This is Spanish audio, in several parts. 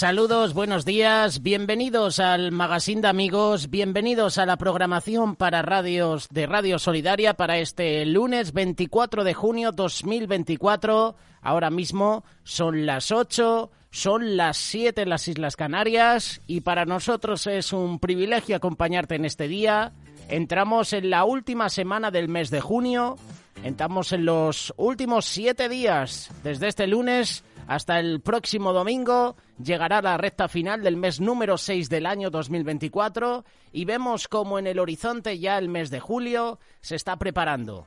Saludos, buenos días, bienvenidos al Magazine de Amigos, bienvenidos a la programación para radios de Radio Solidaria para este lunes 24 de junio 2024. Ahora mismo son las 8, son las 7 en las Islas Canarias y para nosotros es un privilegio acompañarte en este día. Entramos en la última semana del mes de junio, entramos en los últimos 7 días desde este lunes hasta el próximo domingo. Llegará la recta final del mes número 6 del año 2024 y vemos como en el horizonte ya el mes de julio se está preparando.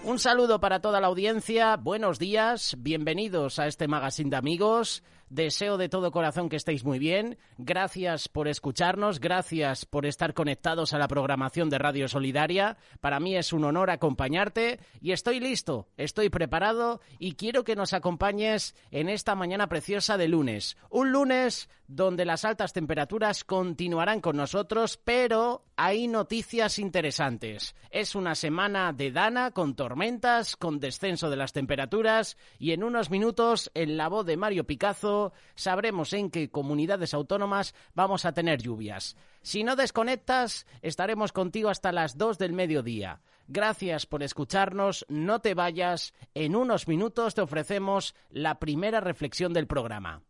Un saludo para toda la audiencia, buenos días, bienvenidos a este Magazine de Amigos. Deseo de todo corazón que estéis muy bien. Gracias por escucharnos, gracias por estar conectados a la programación de Radio Solidaria. Para mí es un honor acompañarte y estoy listo, estoy preparado y quiero que nos acompañes en esta mañana preciosa de lunes. Un lunes donde las altas temperaturas continuarán con nosotros, pero hay noticias interesantes. Es una semana de dana con tormentas, con descenso de las temperaturas y en unos minutos, en la voz de Mario Picazo, sabremos en qué comunidades autónomas vamos a tener lluvias. Si no desconectas, estaremos contigo hasta las 2 del mediodía. Gracias por escucharnos, no te vayas. En unos minutos te ofrecemos la primera reflexión del programa.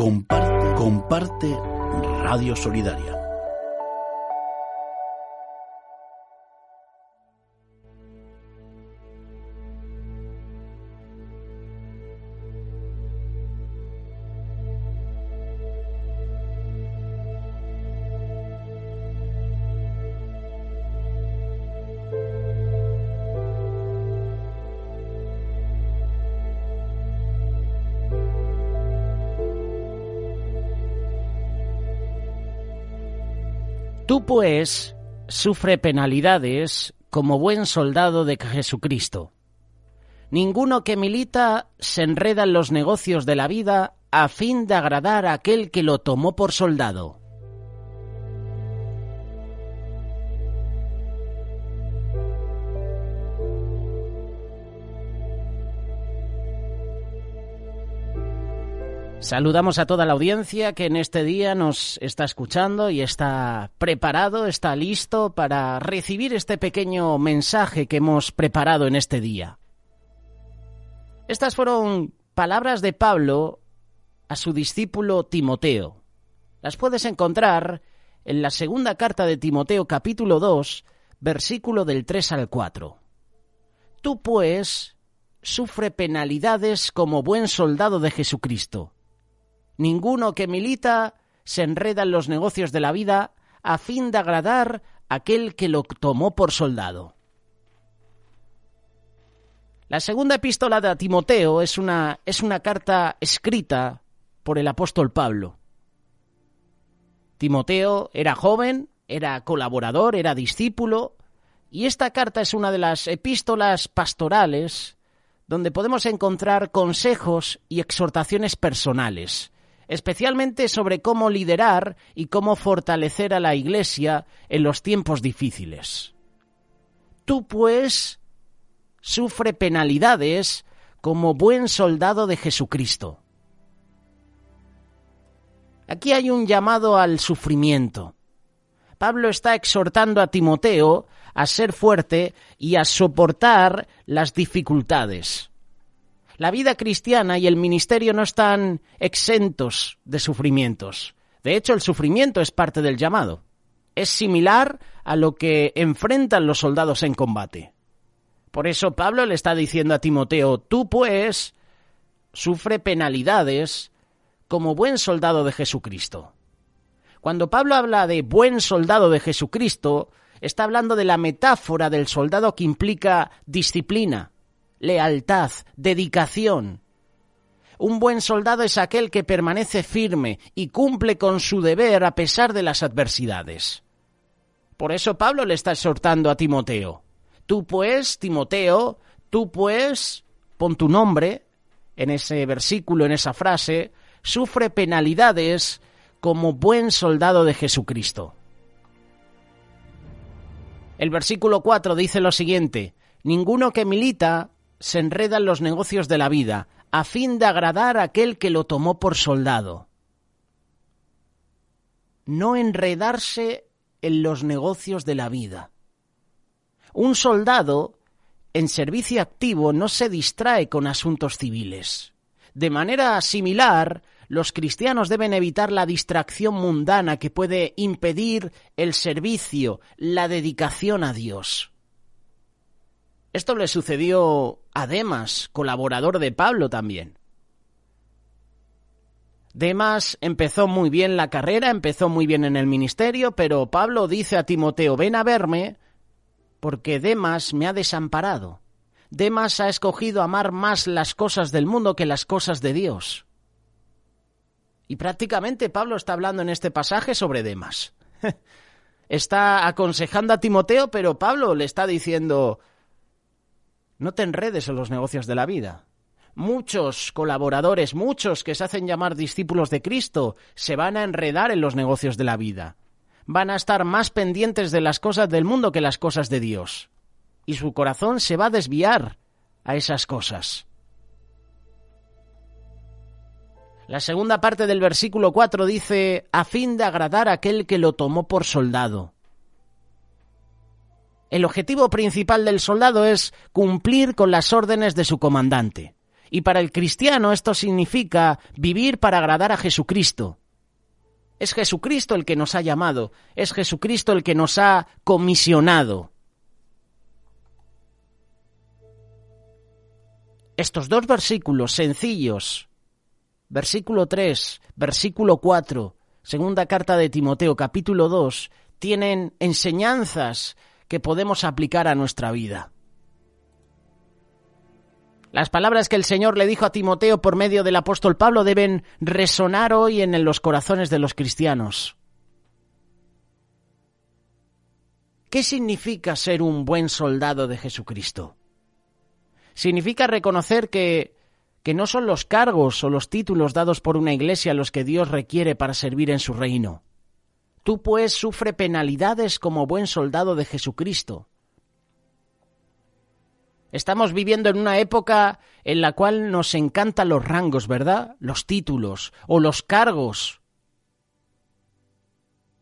comparte Radio Solidaria. Tú, pues, sufre penalidades como buen soldado de Jesucristo. Ninguno que milita se enreda en los negocios de la vida a fin de agradar a aquel que lo tomó por soldado. Saludamos a toda la audiencia que en este día nos está escuchando y está preparado, está listo para recibir este pequeño mensaje que hemos preparado en este día. Estas fueron palabras de Pablo a su discípulo Timoteo. Las puedes encontrar en la segunda carta de Timoteo, capítulo 2, versículo del 3 al 4. Tú, pues, sufre penalidades como buen soldado de Jesucristo. Ninguno que milita se enreda en los negocios de la vida a fin de agradar a aquel que lo tomó por soldado. La segunda epístola de Timoteo es una carta escrita por el apóstol Pablo. Timoteo era joven, era colaborador, era discípulo, y esta carta es una de las epístolas pastorales donde podemos encontrar consejos y exhortaciones personales, especialmente sobre cómo liderar y cómo fortalecer a la Iglesia en los tiempos difíciles. Tú, pues, sufre penalidades como buen soldado de Jesucristo. Aquí hay un llamado al sufrimiento. Pablo está exhortando a Timoteo a ser fuerte y a soportar las dificultades. La vida cristiana y el ministerio no están exentos de sufrimientos. De hecho, el sufrimiento es parte del llamado. Es similar a lo que enfrentan los soldados en combate. Por eso Pablo le está diciendo a Timoteo, tú pues sufre penalidades como buen soldado de Jesucristo. Cuando Pablo habla de buen soldado de Jesucristo, está hablando de la metáfora del soldado que implica disciplina, lealtad, dedicación. Un buen soldado es aquel que permanece firme y cumple con su deber a pesar de las adversidades. Por eso Pablo le está exhortando a Timoteo. Tú pues, Timoteo, pon tu nombre en ese versículo, en esa frase, sufre penalidades como buen soldado de Jesucristo. El versículo 4 dice lo siguiente: ninguno que milita se enreda en los negocios de la vida, a fin de agradar a aquel que lo tomó por soldado. No enredarse en los negocios de la vida. Un soldado en servicio activo no se distrae con asuntos civiles. De manera similar, los cristianos deben evitar la distracción mundana que puede impedir el servicio, la dedicación a Dios. Esto le sucedió a Demas, colaborador de Pablo también. Demas empezó muy bien la carrera, empezó muy bien en el ministerio, pero Pablo dice a Timoteo, ven a verme, porque Demas me ha desamparado. Demas ha escogido amar más las cosas del mundo que las cosas de Dios. Y prácticamente Pablo está hablando en este pasaje sobre Demas. Está aconsejando a Timoteo, pero Pablo le está diciendo, no te enredes en los negocios de la vida. Muchos colaboradores, muchos que se hacen llamar discípulos de Cristo, se van a enredar en los negocios de la vida. Van a estar más pendientes de las cosas del mundo que las cosas de Dios. Y su corazón se va a desviar a esas cosas. La segunda parte del versículo 4 dice, a fin de agradar a aquel que lo tomó por soldado. El objetivo principal del soldado es cumplir con las órdenes de su comandante. Y para el cristiano esto significa vivir para agradar a Jesucristo. Es Jesucristo el que nos ha llamado, es Jesucristo el que nos ha comisionado. Estos dos versículos sencillos, versículo 3, versículo 4, segunda carta de Timoteo, capítulo 2, tienen enseñanzas que podemos aplicar a nuestra vida. Las palabras que el Señor le dijo a Timoteo por medio del apóstol Pablo deben resonar hoy en los corazones de los cristianos. ¿Qué significa ser un buen soldado de Jesucristo? Significa reconocer que no son los cargos o los títulos dados por una iglesia los que Dios requiere para servir en su reino. Tú, pues, sufre penalidades como buen soldado de Jesucristo. Estamos viviendo en una época en la cual nos encantan los rangos, ¿verdad? Los títulos o los cargos.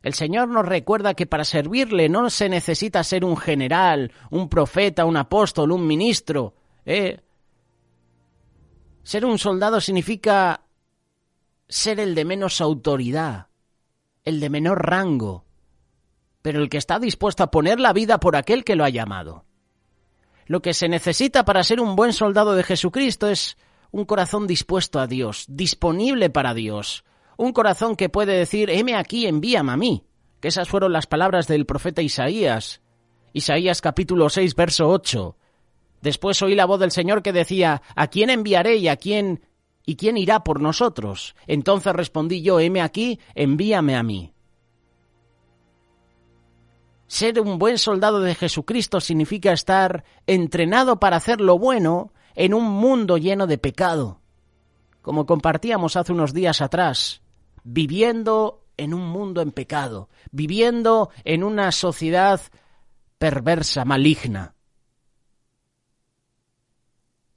El Señor nos recuerda que para servirle no se necesita ser un general, un profeta, un apóstol, un ministro. Ser un soldado significa ser el de menos autoridad, el de menor rango, pero el que está dispuesto a poner la vida por aquel que lo ha llamado. Lo que se necesita para ser un buen soldado de Jesucristo es un corazón dispuesto a Dios, disponible para Dios. Un corazón que puede decir, heme aquí, envíame a mí. Que esas fueron las palabras del profeta Isaías. Isaías capítulo 6, verso 8. Después oí la voz del Señor que decía, ¿a quién enviaré y quién irá por nosotros? Entonces respondí yo, heme aquí, envíame a mí. Ser un buen soldado de Jesucristo significa estar entrenado para hacer lo bueno en un mundo lleno de pecado. Como compartíamos hace unos días atrás, viviendo en un mundo en pecado, viviendo en una sociedad perversa, maligna.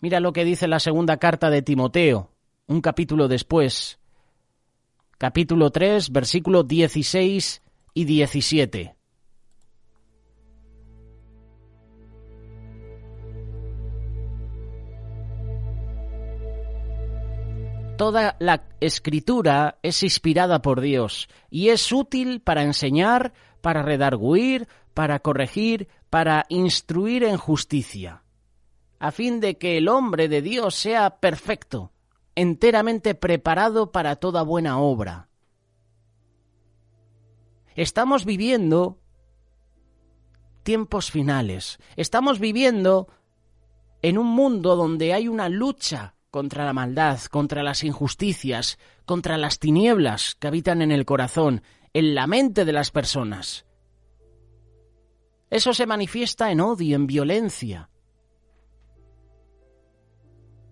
Mira lo que dice la segunda carta de Timoteo, un capítulo después, capítulo 3, versículos 16 y 17. Toda la Escritura es inspirada por Dios y es útil para enseñar, para redarguir, para corregir, para instruir en justicia, a fin de que el hombre de Dios sea perfecto, enteramente preparado para toda buena obra. Estamos viviendo tiempos finales. Estamos viviendo en un mundo donde hay una lucha contra la maldad, contra las injusticias, contra las tinieblas que habitan en el corazón, en la mente de las personas. Eso se manifiesta en odio, en violencia.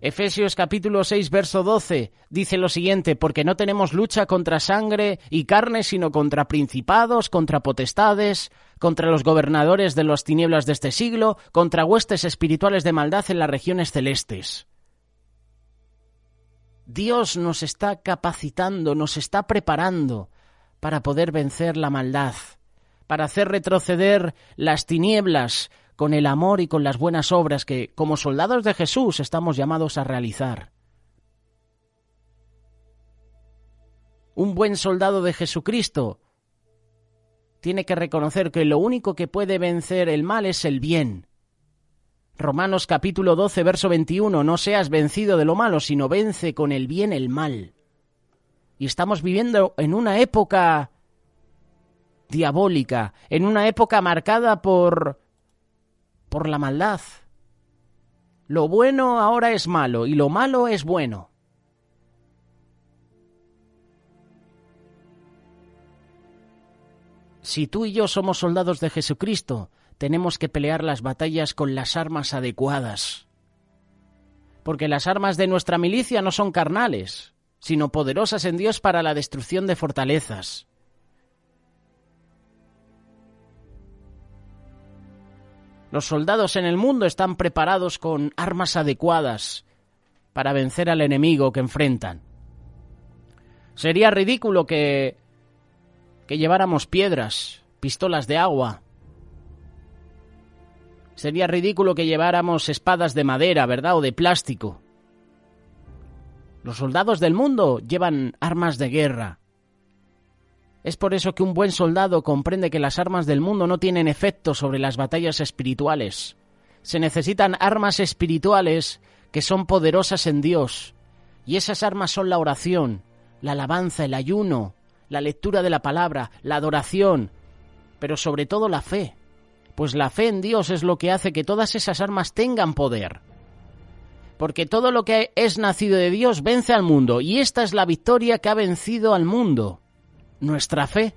Efesios capítulo 6, verso 12, dice lo siguiente, porque no tenemos lucha contra sangre y carne, sino contra principados, contra potestades, contra los gobernadores de las tinieblas de este siglo, contra huestes espirituales de maldad en las regiones celestes. Dios nos está capacitando, nos está preparando para poder vencer la maldad, para hacer retroceder las tinieblas con el amor y con las buenas obras que, como soldados de Jesús, estamos llamados a realizar. Un buen soldado de Jesucristo tiene que reconocer que lo único que puede vencer el mal es el bien. Romanos capítulo 12, verso 21, no seas vencido de lo malo, sino vence con el bien el mal. Y estamos viviendo en una época diabólica, en una época marcada por la maldad. Lo bueno ahora es malo y lo malo es bueno. Si tú y yo somos soldados de Jesucristo, tenemos que pelear las batallas con las armas adecuadas. Porque las armas de nuestra milicia no son carnales, sino poderosas en Dios para la destrucción de fortalezas. Los soldados en el mundo están preparados con armas adecuadas para vencer al enemigo que enfrentan. Sería ridículo que lleváramos piedras, pistolas de agua. Sería ridículo que lleváramos espadas de madera, ¿verdad? O de plástico. Los soldados del mundo llevan armas de guerra. Es por eso que un buen soldado comprende que las armas del mundo no tienen efecto sobre las batallas espirituales. Se necesitan armas espirituales que son poderosas en Dios. Y esas armas son la oración, la alabanza, el ayuno, la lectura de la palabra, la adoración, pero sobre todo la fe. Pues la fe en Dios es lo que hace que todas esas armas tengan poder. Porque todo lo que es nacido de Dios vence al mundo, y esta es la victoria que ha vencido al mundo. Nuestra fe.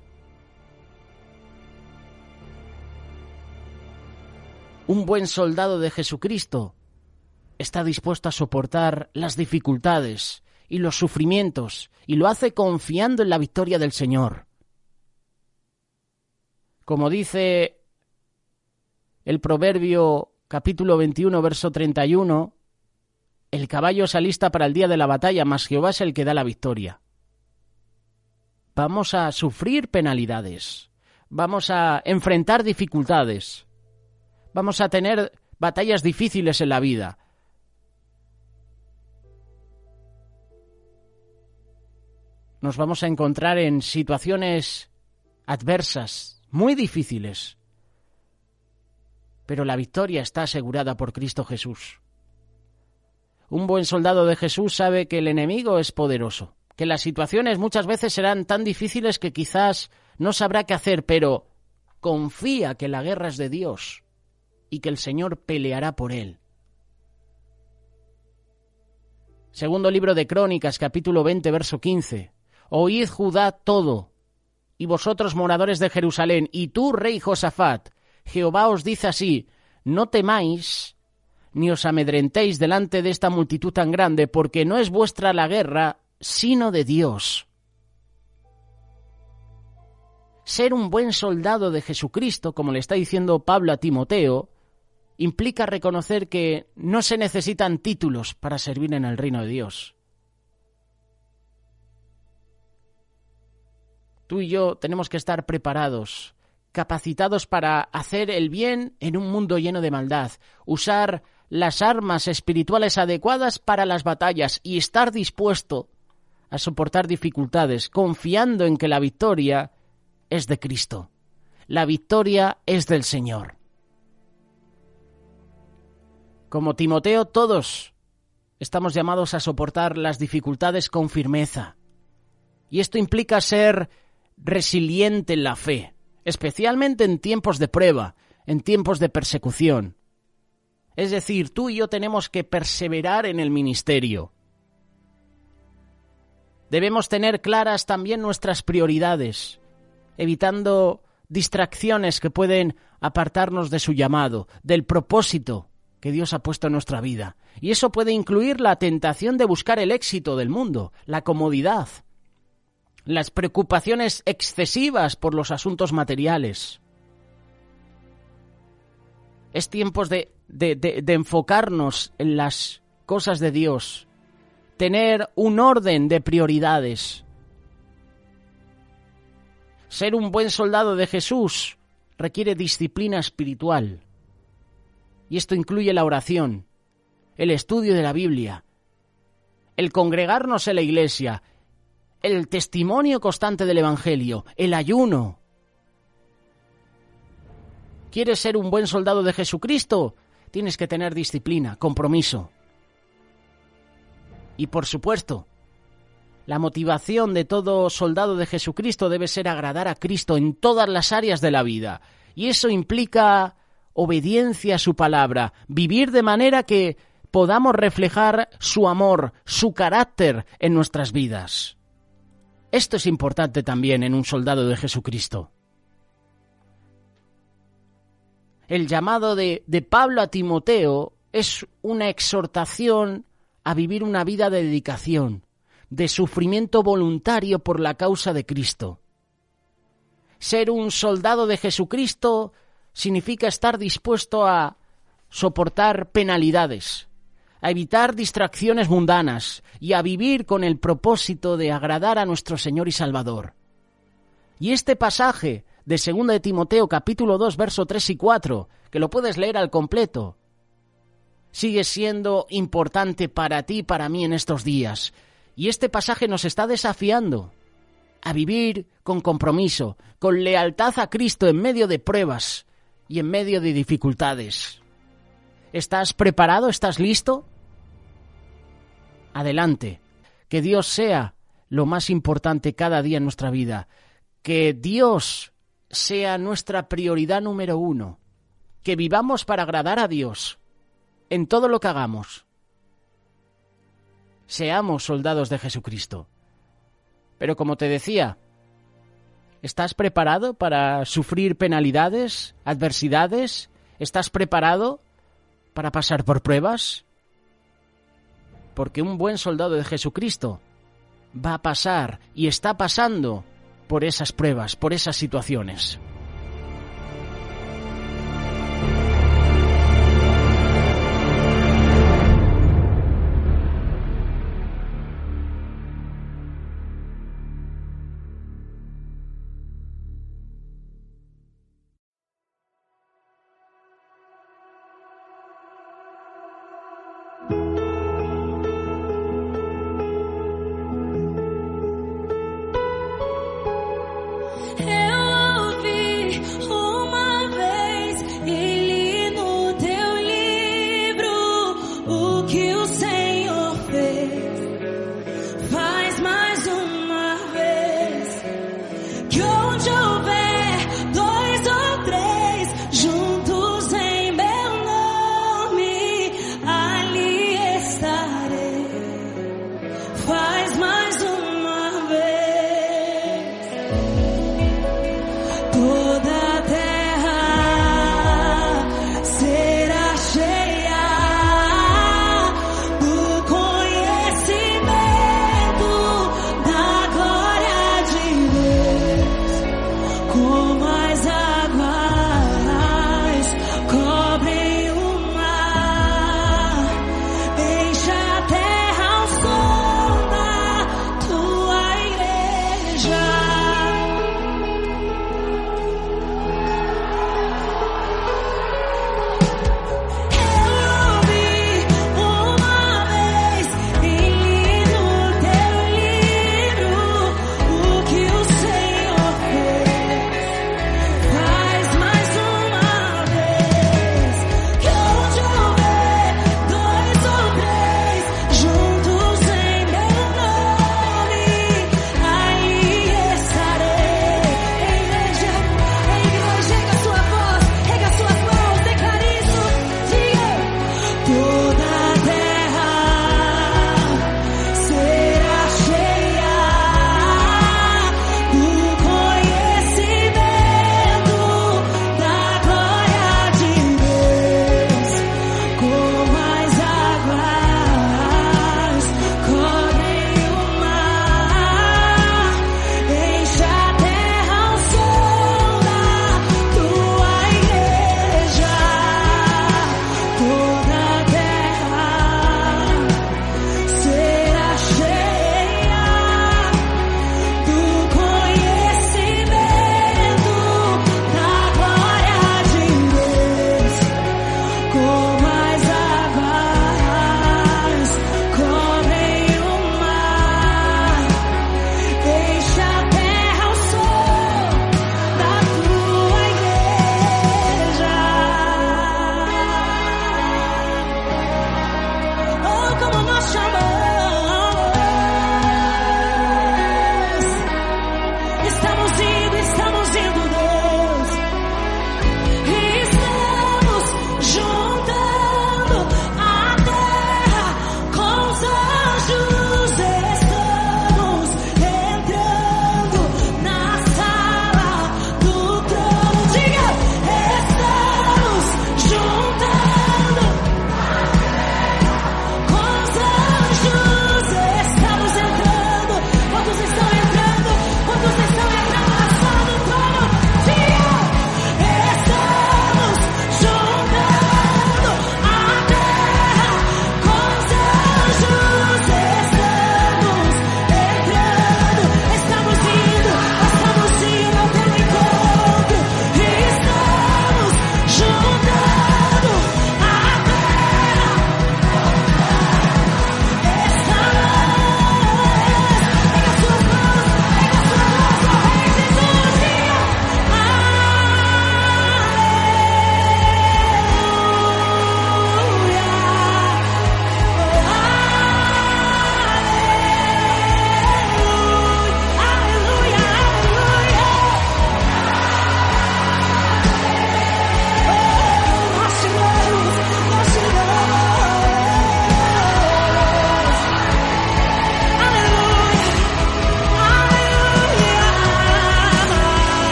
Un buen soldado de Jesucristo está dispuesto a soportar las dificultades y los sufrimientos, y lo hace confiando en la victoria del Señor. Como dice el Proverbio capítulo 21, verso 31, el caballo se alista para el día de la batalla, mas Jehová es el que da la victoria. Vamos a sufrir penalidades, vamos a enfrentar dificultades, vamos a tener batallas difíciles en la vida. Nos vamos a encontrar en situaciones adversas, muy difíciles, pero la victoria está asegurada por Cristo Jesús. Un buen soldado de Jesús sabe que el enemigo es poderoso, que las situaciones muchas veces serán tan difíciles que quizás no sabrá qué hacer, pero confía que la guerra es de Dios y que el Señor peleará por él. Segundo libro de Crónicas, capítulo 20, verso 15. Oíd Judá todo, y vosotros moradores de Jerusalén, y tú, rey Josafat, Jehová os dice así, no temáis, ni os amedrentéis delante de esta multitud tan grande, porque no es vuestra la guerra, sino de Dios. Ser un buen soldado de Jesucristo, como le está diciendo Pablo a Timoteo, implica reconocer que no se necesitan títulos para servir en el reino de Dios. Tú y yo tenemos que estar preparados, capacitados para hacer el bien en un mundo lleno de maldad, usar las armas espirituales adecuadas para las batallas y estar dispuesto a soportar dificultades, confiando en que la victoria es de Cristo. La victoria es del Señor. Como Timoteo, todos estamos llamados a soportar las dificultades con firmeza. Y esto implica ser resiliente en la fe, especialmente en tiempos de prueba, en tiempos de persecución. Es decir, tú y yo tenemos que perseverar en el ministerio. Debemos tener claras también nuestras prioridades, evitando distracciones que pueden apartarnos de su llamado, del propósito que Dios ha puesto en nuestra vida. Y eso puede incluir la tentación de buscar el éxito del mundo, la comodidad, las preocupaciones excesivas por los asuntos materiales. Es tiempo de enfocarnos en las cosas de Dios, tener un orden de prioridades. Ser un buen soldado de Jesús requiere disciplina espiritual. Y esto incluye la oración, el estudio de la Biblia, el congregarnos en la iglesia, el testimonio constante del Evangelio, el ayuno. ¿Quieres ser un buen soldado de Jesucristo? Tienes que tener disciplina, compromiso. Y por supuesto, la motivación de todo soldado de Jesucristo debe ser agradar a Cristo en todas las áreas de la vida. Y eso implica obediencia a su palabra, vivir de manera que podamos reflejar su amor, su carácter en nuestras vidas. Esto es importante también en un soldado de Jesucristo. El llamado de Pablo a Timoteo es una exhortación a vivir una vida de dedicación, de sufrimiento voluntario por la causa de Cristo. Ser un soldado de Jesucristo significa estar dispuesto a soportar penalidades, a evitar distracciones mundanas y a vivir con el propósito de agradar a nuestro Señor y Salvador. Y este pasaje de 2 de Timoteo capítulo 2, verso 3 y 4, que lo puedes leer al completo, sigue siendo importante para ti y para mí en estos días. Y este pasaje nos está desafiando a vivir con compromiso, con lealtad a Cristo en medio de pruebas y en medio de dificultades. ¿Estás preparado? ¿Estás listo? Adelante. Que Dios sea lo más importante cada día en nuestra vida. Que Dios sea nuestra prioridad número 1. Que vivamos para agradar a Dios en todo lo que hagamos. Seamos soldados de Jesucristo. Pero como te decía, ¿estás preparado para sufrir penalidades, adversidades? ¿Estás preparado para pasar por pruebas? Porque un buen soldado de Jesucristo va a pasar y está pasando por esas pruebas, por esas situaciones.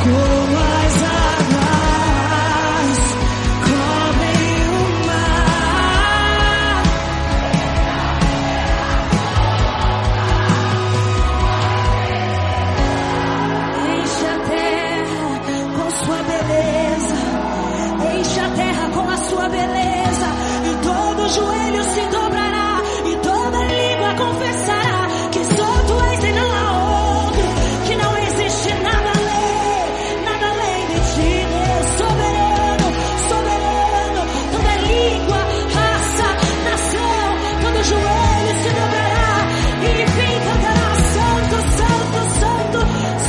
como as águas cobrem o mar. Enche a terra com sua beleza, enche a terra com a sua beleza, e todo joelho se dobrará, e toda língua confessará que só tu és e não há outro, que não existe nada além de ti, Deus soberano, soberano. Toda língua, raça, nação, todo joelho se dobrará, e enfim cantará: Santo, Santo, Santo,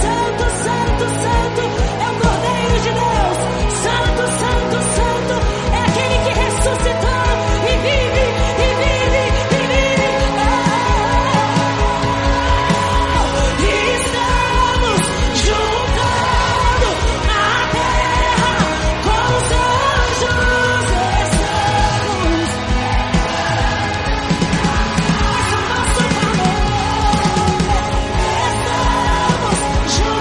Santo, Santo, Santo, é o Cordeiro de Deus. Santo, Santo, Santo, é aquele que ressuscitou e vive, e vive, e vive. E estamos juntando na terra com os anjos. Estamos, esse é o nosso valor. Estamos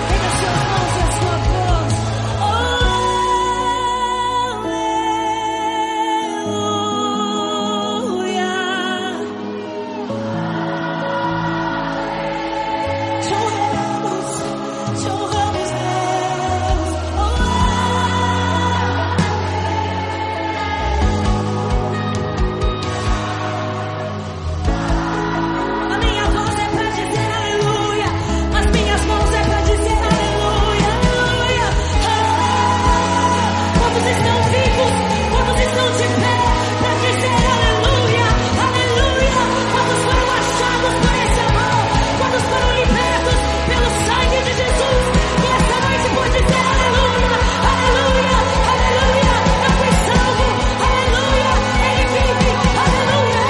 Pega suas mãos e a sua voz. Aleluia. Te honramos, Deus. A minha voz é pra dizer aleluia, as minhas mãos é pra dizer aleluia, aleluia. Quantos estão vivos, quantos estão de pé pra dizer aleluia, aleluia. Quantos foram achados por esse amor, quantos foram libertos pelo sangue de Jesus, e essa noite pode dizer aleluia, aleluia, aleluia. Eu fui salvo, aleluia, ele vive, aleluia.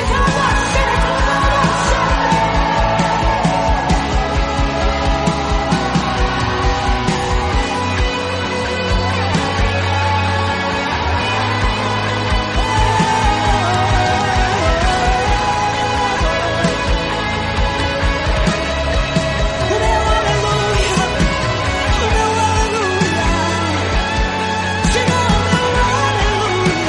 O meu aleluia, te dou o meu aleluia.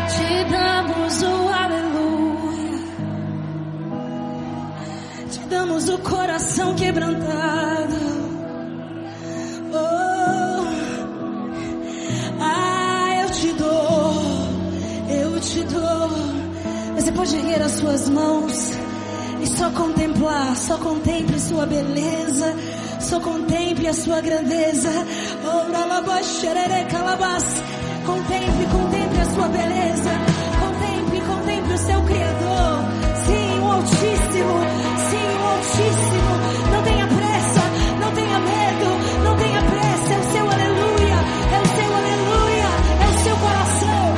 Te damos o aleluia, te damos o coração quebrantado. Oh, eu te dou. Você pode erguer as suas mãos e só contemplar, só contemple sua beleza, só contemple a sua grandeza. Oh, ralabaxerere calabás. Contemple a sua beleza. Contemple o seu Criador. Sim, o Altíssimo. Sim, o Altíssimo. Não tenha pressa, não tenha medo, não tenha pressa. É o seu aleluia, é o seu aleluia, é o seu coração.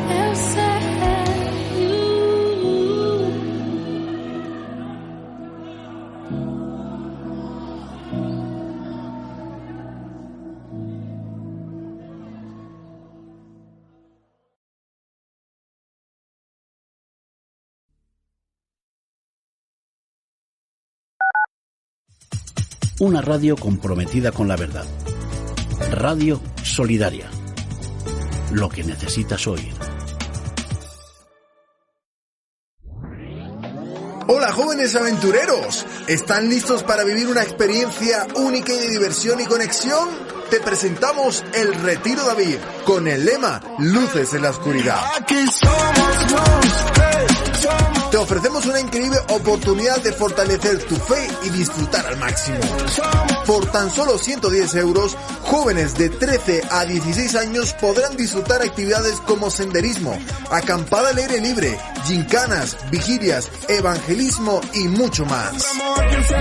Eu sei. Una radio comprometida con la verdad. Radio Solidaria. Lo que necesitas oír. Hola jóvenes aventureros, ¿están listos para vivir una experiencia única y de diversión y conexión? Te presentamos el Retiro David, con el lema Luces en la Oscuridad. Te ofrecemos una increíble oportunidad de fortalecer tu fe y disfrutar al máximo. Por tan solo 110 euros, jóvenes de 13 a 16 años podrán disfrutar actividades como senderismo, acampada al aire libre, gincanas, vigilias, evangelismo y mucho más.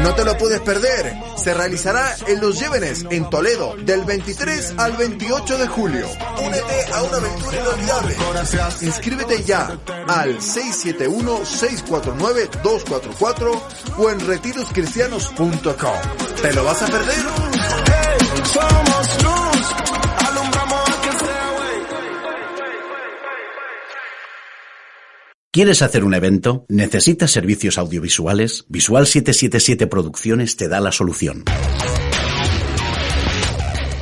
No te lo puedes perder. Se realizará en Los Llévenes, en Toledo, del 23 al 28 de julio. Únete a una aventura inolvidable. Inscríbete ya al 671 649-244 o en retiroscristianos.com. ¿Te lo vas a perder? Somos luz, alumbramos a quien sea, güey. ¿Quieres hacer un evento? ¿Necesitas servicios audiovisuales? Visual 777 Producciones te da la solución.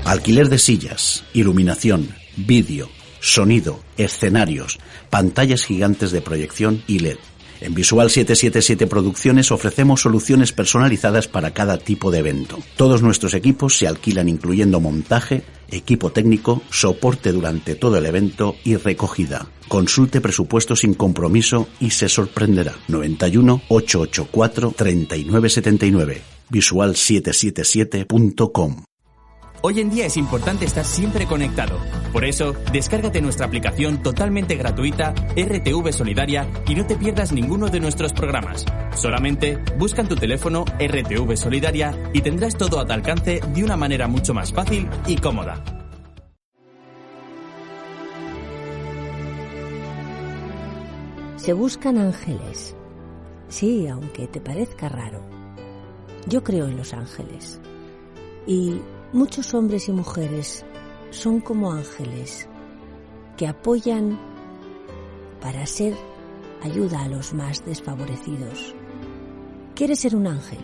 Alquiler de sillas, iluminación, vídeo, sonido, escenarios, pantallas gigantes de proyección y LED. En Visual 777 Producciones ofrecemos soluciones personalizadas para cada tipo de evento. Todos nuestros equipos se alquilan incluyendo montaje, equipo técnico, soporte durante todo el evento y recogida. Consulte presupuesto sin compromiso y se sorprenderá. 91 884 3979 visual777.com. Hoy en día es importante estar siempre conectado. Por eso, descárgate nuestra aplicación totalmente gratuita RTV Solidaria y no te pierdas ninguno de nuestros programas. Solamente busca en tu teléfono RTV Solidaria y tendrás todo a tu alcance de una manera mucho más fácil y cómoda. Se buscan ángeles. Sí, aunque te parezca raro. Yo creo en los ángeles. Y muchos hombres y mujeres son como ángeles que apoyan para ser ayuda a los más desfavorecidos. ¿Quieres ser un ángel?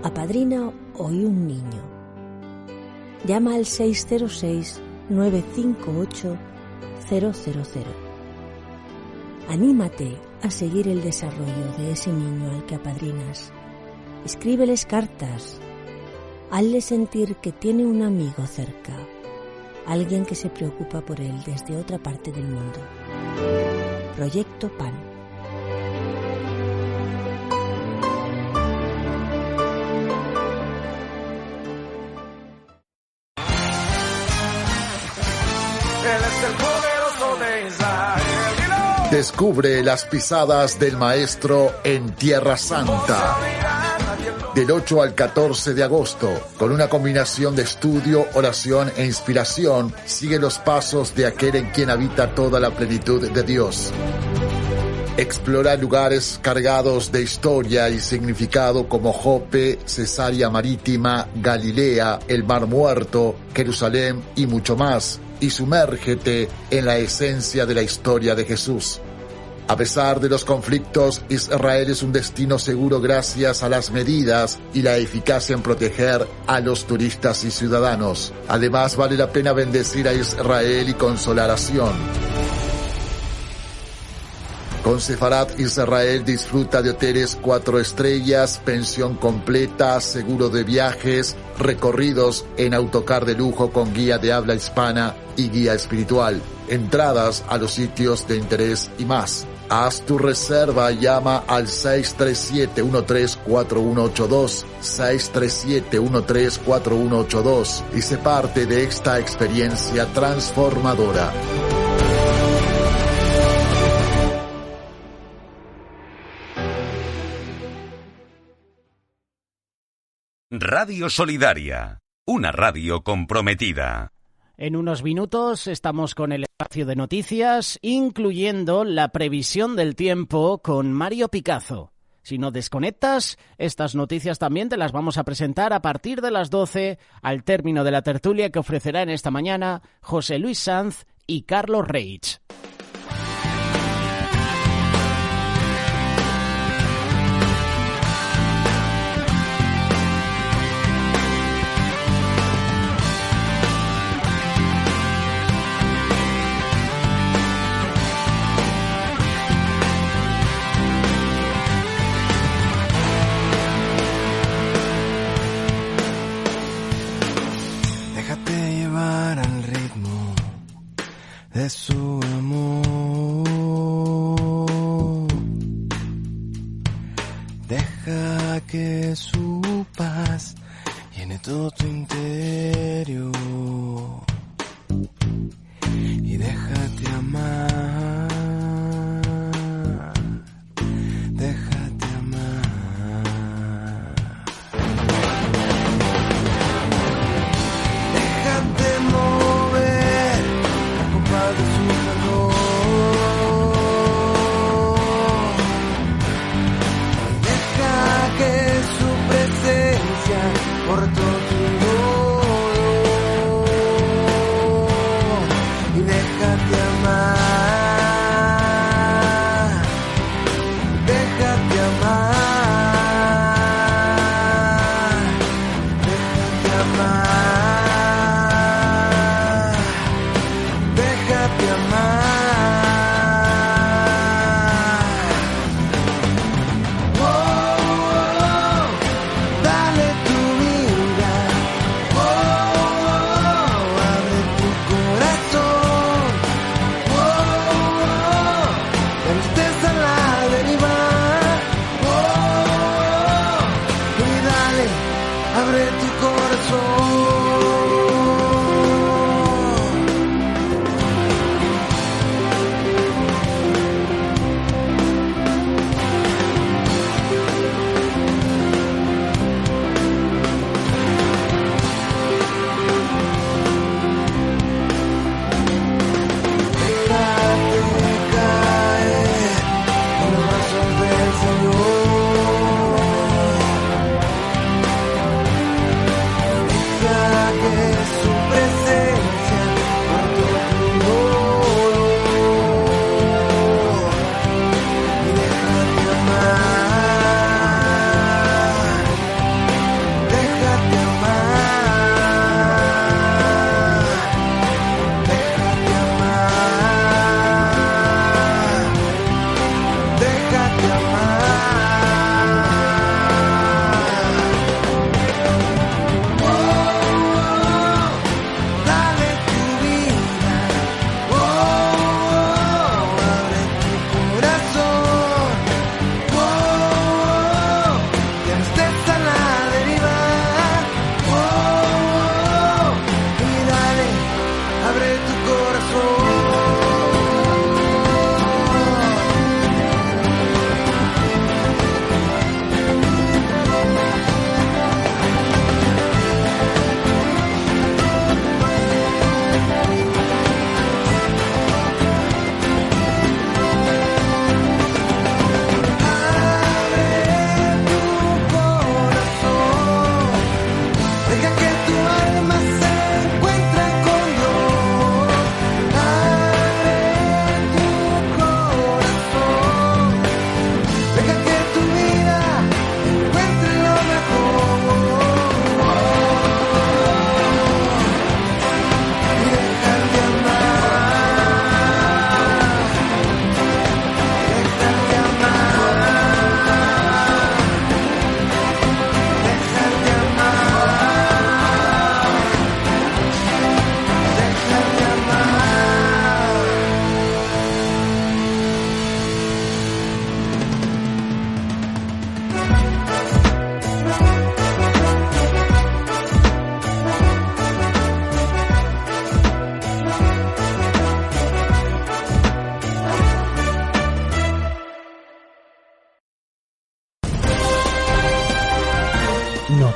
Apadrina hoy un niño. Llama al 606-958-000. Anímate a seguir el desarrollo de ese niño al que apadrinas. Escríbeles cartas. Hazle sentir que tiene un amigo cerca, alguien que se preocupa por él desde otra parte del mundo. Proyecto PAN. Él es el poderoso de Israel. Descubre las pisadas del Maestro en Tierra Santa. Del 8 al 14 de agosto, con una combinación de estudio, oración e inspiración, sigue los pasos de aquel en quien habita toda la plenitud de Dios. Explora lugares cargados de historia y significado como Jope, Cesarea Marítima, Galilea, el Mar Muerto, Jerusalén y mucho más, y sumérgete en la esencia de la historia de Jesús. A pesar de los conflictos, Israel es un destino seguro gracias a las medidas y la eficacia en proteger a los turistas y ciudadanos. Además, vale la pena bendecir a Israel y consolar a Sion. Con Sefarat Israel disfruta de hoteles 4 estrellas, pensión completa, seguro de viajes, recorridos en autocar de lujo con guía de habla hispana y guía espiritual, entradas a los sitios de interés y más. Haz tu reserva, llama al 637-134182, 637-134182 y sé parte de esta experiencia transformadora. Radio Solidaria, una radio comprometida. En unos minutos estamos con el espacio de noticias, incluyendo la previsión del tiempo con Mario Picazo. Si no desconectas, estas noticias también te las vamos a presentar a partir de las 12, al término de la tertulia que ofrecerán esta mañana José Luis Sanz y Carlos Reich. De su amor, deja que su paz llene todo tu interior y déjate amar, déjate amar, déjate mover de su calor,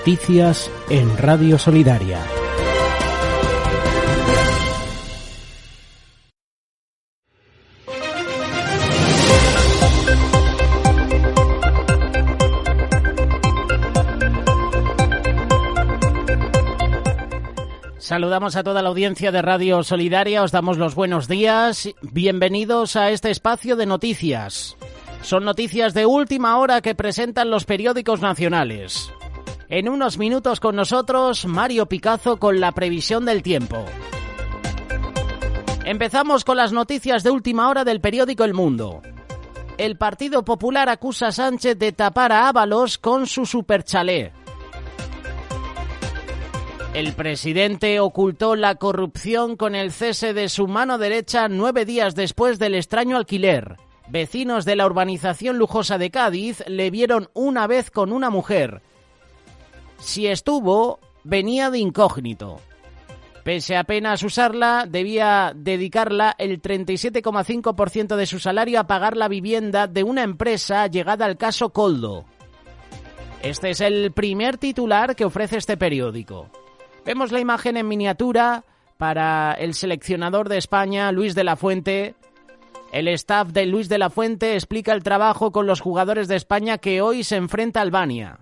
Noticias en Radio Solidaria. Saludamos a toda la audiencia de Radio Solidaria, os damos los buenos días, bienvenidos a este espacio de noticias. Son noticias de última hora que presentan los periódicos nacionales. En unos minutos con nosotros, Mario Picazo con la previsión del tiempo. Empezamos con las noticias de última hora del periódico El Mundo. El Partido Popular acusa a Sánchez de tapar a Ábalos con su superchalé. El presidente ocultó la corrupción con el cese de su mano derecha 9 días después del extraño alquiler. Vecinos de la urbanización lujosa de Cádiz le vieron una vez con una mujer. Si estuvo, venía de incógnito. Pese a apenas usarla, debía dedicarla el 37,5% de su salario a pagar la vivienda de una empresa llegada al caso Koldo. Este es el primer titular que ofrece este periódico. Vemos la imagen en miniatura para el seleccionador de España, Luis de la Fuente. El staff de Luis de la Fuente explica el trabajo con los jugadores de España que hoy se enfrenta a Albania.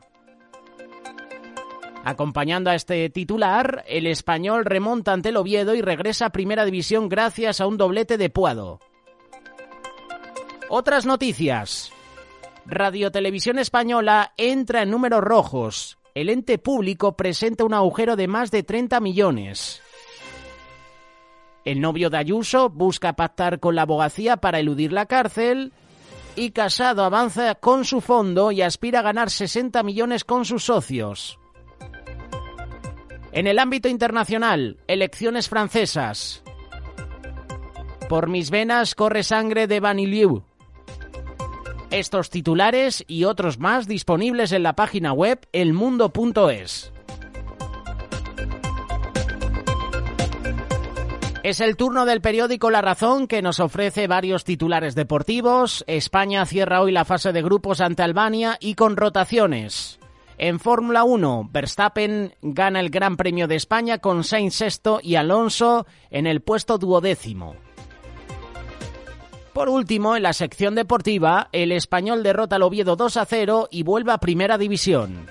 Acompañando a este titular, el Español remonta ante el Oviedo y regresa a Primera División gracias a un doblete de Puado. Otras noticias. Radio Televisión Española entra en números rojos. El ente público presenta un agujero de más de 30 millones. El novio de Ayuso busca pactar con la abogacía para eludir la cárcel y Casado avanza con su fondo y aspira a ganar 60 millones con sus socios. En el ámbito internacional, elecciones francesas. Por mis venas corre sangre de Vanillou. Estos titulares y otros más disponibles en la página web elmundo.es. Es el turno del periódico La Razón, que nos ofrece varios titulares deportivos. España cierra hoy la fase de grupos ante Albania y con rotaciones. En Fórmula 1, Verstappen gana el Gran Premio de España con Sainz sexto y Alonso en el puesto 12º. Por último, en la sección deportiva, el Español derrota al Oviedo 2-0 y vuelve a Primera División.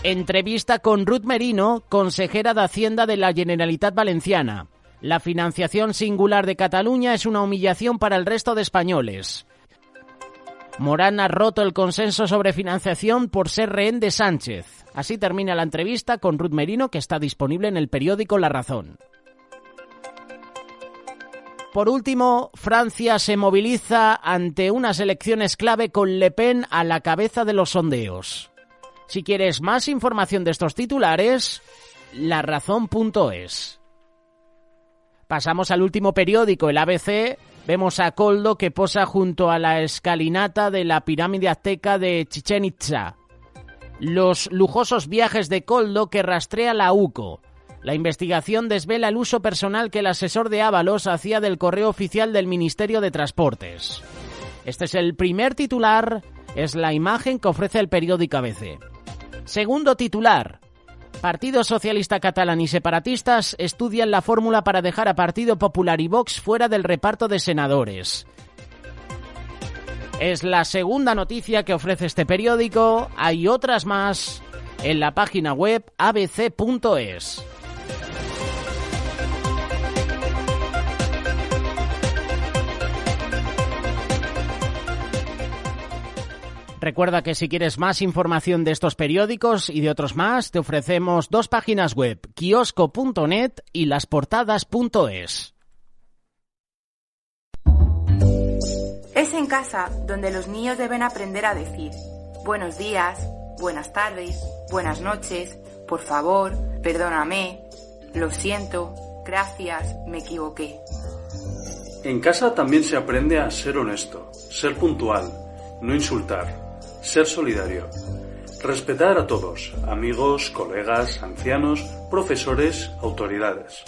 Entrevista con Ruth Merino, consejera de Hacienda de la Generalitat Valenciana. La financiación singular de Cataluña es una humillación para el resto de españoles. Morán ha roto el consenso sobre financiación por ser rehén de Sánchez. Así termina la entrevista con Ruth Merino, que está disponible en el periódico La Razón. Por último, Francia se moviliza ante unas elecciones clave con Le Pen a la cabeza de los sondeos. Si quieres más información de estos titulares, larazón.es. Pasamos al último periódico, el ABC. Vemos a Koldo que posa junto a la escalinata de la pirámide azteca de Chichén Itzá. Los lujosos viajes de Koldo que rastrea la UCO. La investigación desvela el uso personal que el asesor de Ábalos hacía del correo oficial del Ministerio de Transportes. Este es el primer titular, es la imagen que ofrece el periódico ABC. Segundo titular. Partido Socialista Catalán y separatistas estudian la fórmula para dejar a Partido Popular y Vox fuera del reparto de senadores. Es la segunda noticia que ofrece este periódico. Hay otras más en la página web abc.es. Recuerda que si quieres más información de estos periódicos y de otros más, te ofrecemos dos páginas web, kiosco.net y lasportadas.es. Es en casa donde los niños deben aprender a decir buenos días, buenas tardes, buenas noches, por favor, perdóname, lo siento, gracias, me equivoqué. En casa también se aprende a ser honesto, ser puntual, no insultar, ser solidario, respetar a todos, amigos, colegas, ancianos, profesores, autoridades.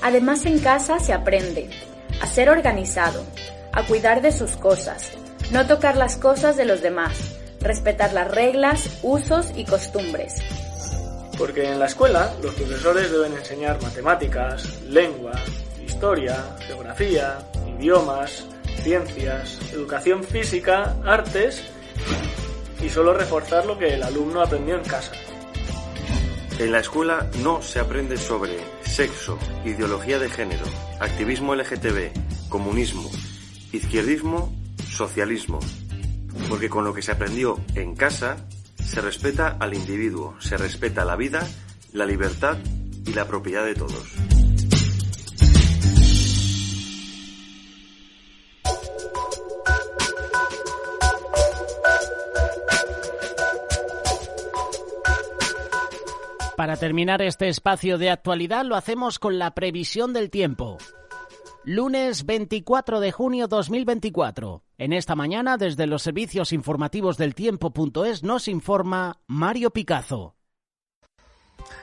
Además, en casa se aprende a ser organizado, a cuidar de sus cosas, no tocar las cosas de los demás, respetar las reglas, usos y costumbres. Porque en la escuela los profesores deben enseñar matemáticas, lengua, historia, geografía, idiomas, ciencias, educación física, artes y solo reforzar lo que el alumno aprendió en casa. En la escuela no se aprende sobre sexo, ideología de género, activismo LGTB, comunismo, izquierdismo, socialismo. Porque con lo que se aprendió en casa se respeta al individuo, se respeta la vida, la libertad y la propiedad de todos. Para terminar este espacio de actualidad lo hacemos con la previsión del tiempo. Lunes 24 de junio 2024. En esta mañana, desde los servicios informativos del tiempo.es, nos informa Mario Picazo.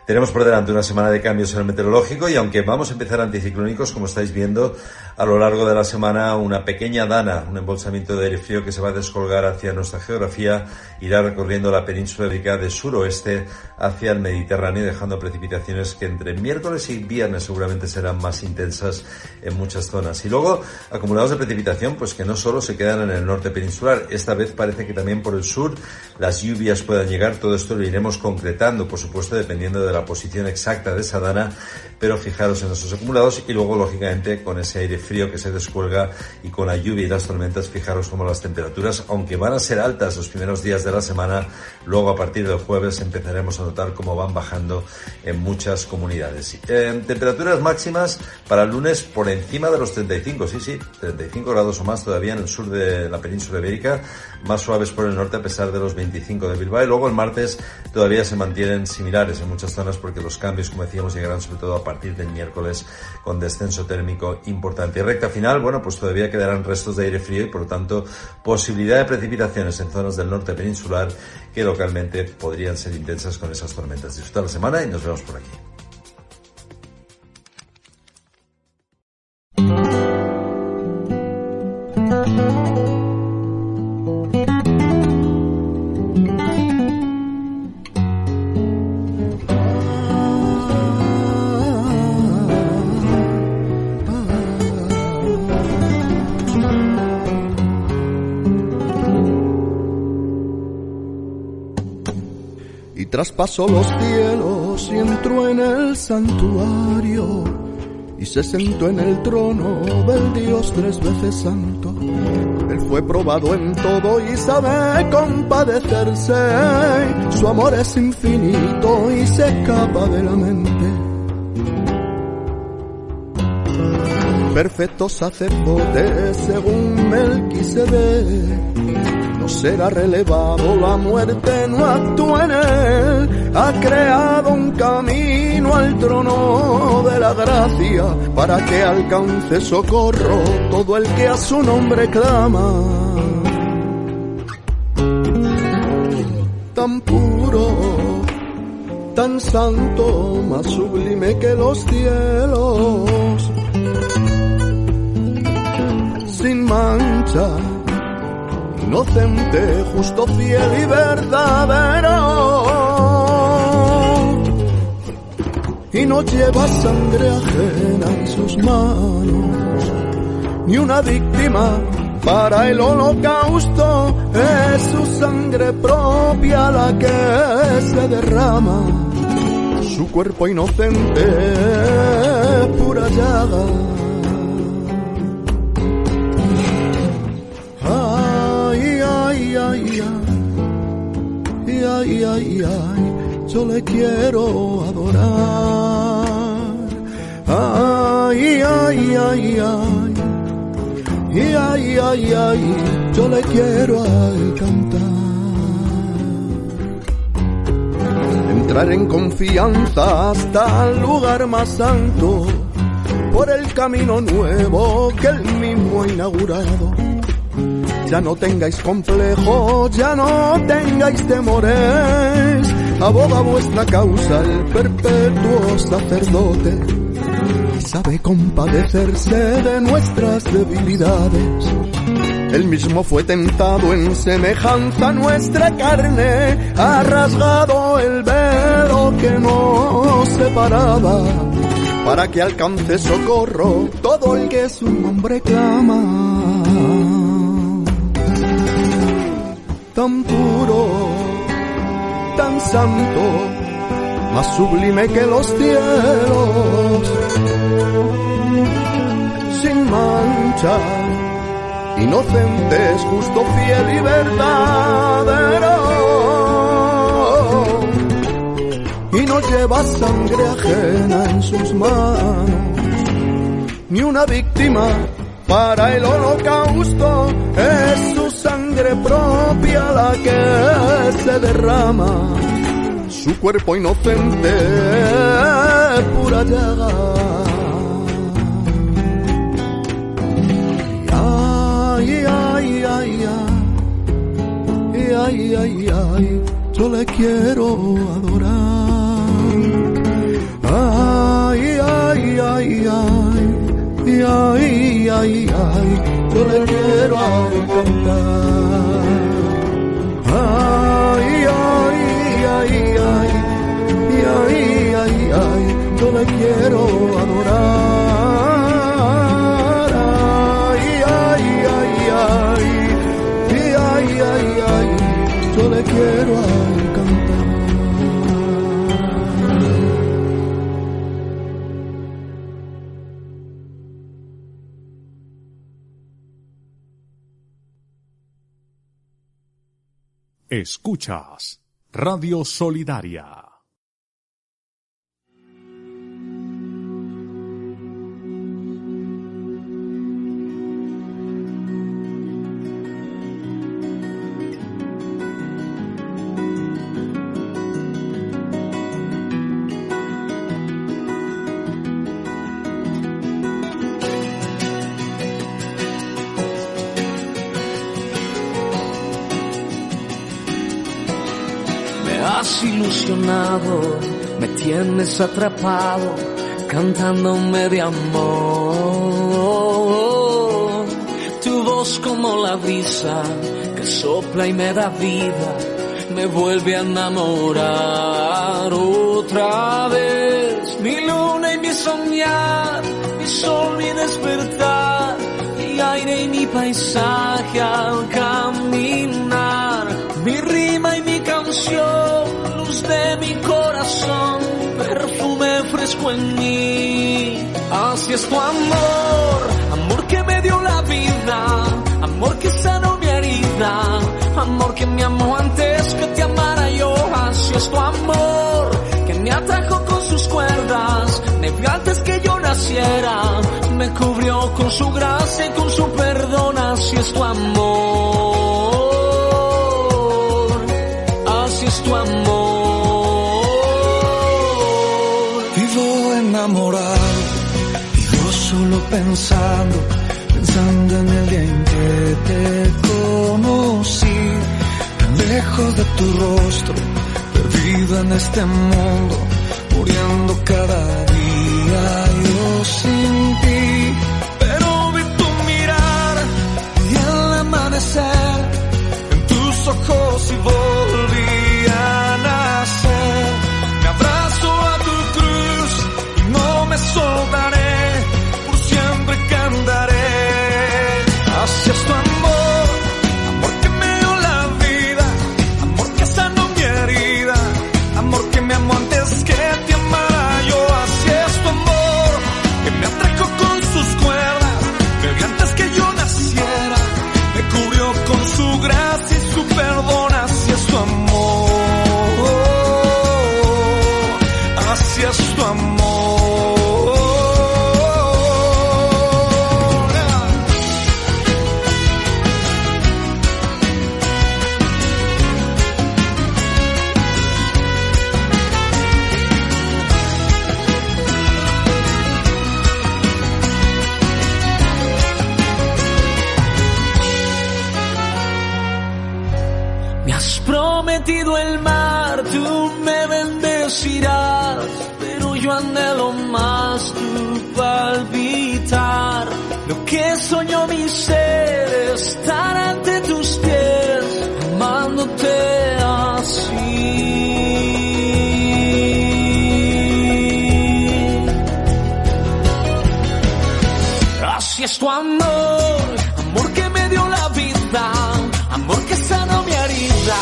Tenemos por delante una semana de cambios en el meteorológico y aunque vamos a empezar anticiclónicos, como estáis viendo, a lo largo de la semana una pequeña dana, un embolsamiento de aire frío que se va a descolgar hacia nuestra geografía, irá recorriendo la península ibérica de suroeste hacia el Mediterráneo, dejando precipitaciones que entre miércoles y viernes seguramente serán más intensas en muchas zonas. Y luego acumulados de precipitación pues que no solo se quedan en el norte peninsular, esta vez parece que también por el sur las lluvias puedan llegar. Todo esto lo iremos concretando, por supuesto, dependiendo de la posición exacta de esa dana, pero fijaros en esos acumulados y luego lógicamente con ese aire frío que se descuelga y con la lluvia y las tormentas, fijaros cómo las temperaturas, aunque van a ser altas los primeros días de la semana, luego a partir del jueves empezaremos a notar cómo van bajando en muchas comunidades. Temperaturas máximas para el lunes por encima de los 35, sí, 35 grados o más todavía en el sur de la península ibérica, más suaves por el norte a pesar de los 25 de Bilbao, y luego el martes todavía se mantienen similares en muchas zonas porque los cambios, como decíamos, llegarán sobre todo a partir del miércoles con descenso térmico importante. Y recta final, bueno, pues todavía quedarán restos de aire frío y por lo tanto posibilidad de precipitaciones en zonas del norte peninsular que localmente podrían ser intensas con esas tormentas. Disfrutar la semana y nos vemos por aquí. Traspasó los cielos y entró en el santuario y se sentó en el trono del Dios 3 veces santo. Él fue probado en todo y sabe compadecerse. Su amor es infinito y se escapa de la mente. Perfecto sacerdote según Melquisedec. No será relevado, la muerte no actúa en él. Ha creado un camino al trono de la gracia para que alcance socorro todo el que a su nombre clama. Tan puro, tan santo, más sublime que los cielos, sin mancha, inocente, justo, fiel y verdadero, y no lleva sangre ajena en sus manos, ni una víctima para el holocausto. Es su sangre propia la que se derrama, su cuerpo inocente, pura llaga. Ay, ay, ay, yo le quiero adorar. Ay, ay, ay, ay, ay, ay, ay, yo le quiero cantar. Entrar en confianza hasta el lugar más santo, por el camino nuevo que él mismo ha inaugurado. Ya no tengáis complejo, ya no tengáis temores, aboga vuestra causa el perpetuo sacerdote, y sabe compadecerse de nuestras debilidades. Él mismo fue tentado en semejanza a nuestra carne, ha rasgado el velo que nos separaba, para que alcance socorro todo el que su nombre clama. Tan puro, tan santo, más sublime que los cielos, sin mancha, inocente, es justo, fiel y verdadero, y no lleva sangre ajena en sus manos, ni una víctima para el holocausto, es su sangre propia la que se derrama, su cuerpo inocente, pura llaga. Ay, ay, ay, ay, ay, ay, ay, yo le quiero adorar. Ay, ay, ay, ay, ay, ay, ay, yo le quiero cantar. Ay, ay, ay, ay, ay, ay, ay, yo le quiero adorar. Ay, ay, ay, ay, ay, ay, ay, yo le quiero cantar. Escuchas Radio Solidaria. Has ilusionado, me tienes atrapado, cantándome de amor. Tu voz como la brisa que sopla y me da vida, me vuelve a enamorar otra vez. Mi luna y mi soñar, mi sol, mi despertar, mi aire y mi paisaje al caminar, mi rima y mi canción, luz de mi corazón, perfume fresco en mí. Así es tu amor, amor que me dio la vida, amor que sanó mi herida, amor que me amó antes que te amara yo. Así es tu amor, que me atrajo con sus cuerdas, me vio antes que yo naciera, me cubrió con su gracia y con su perdón. Así es tu amor, así es tu amor. Vivo enamorado, vivo solo pensando en el día en que te conocí, tan lejos de tu rostro, perdido en este mundo, muriendo cada día yo sin ti. Pero vi tu mirar y el amanecer en tus ojos y volví a nacer. Me abrazo a tu cruz y no me soltaré, por siempre cantaré. Así es tu amor, amor que me dio la vida, amor que sanó mi herida, amor que me amó antes que te amara yo. Así es tu amor, que me atrajo con sus cuerdas, me vio antes que yo naciera, me cubrió con su gracia y su perdón. Así es tu amor, así es tu amor. Me has prometido el mar, tú me bendecirás, pero yo anhelo más tu palpitar. lo que soñó mi ser, estar ante tus pies, amándote así. Así es tu amor, amor que me dio la vida, amor que sanó mi herida,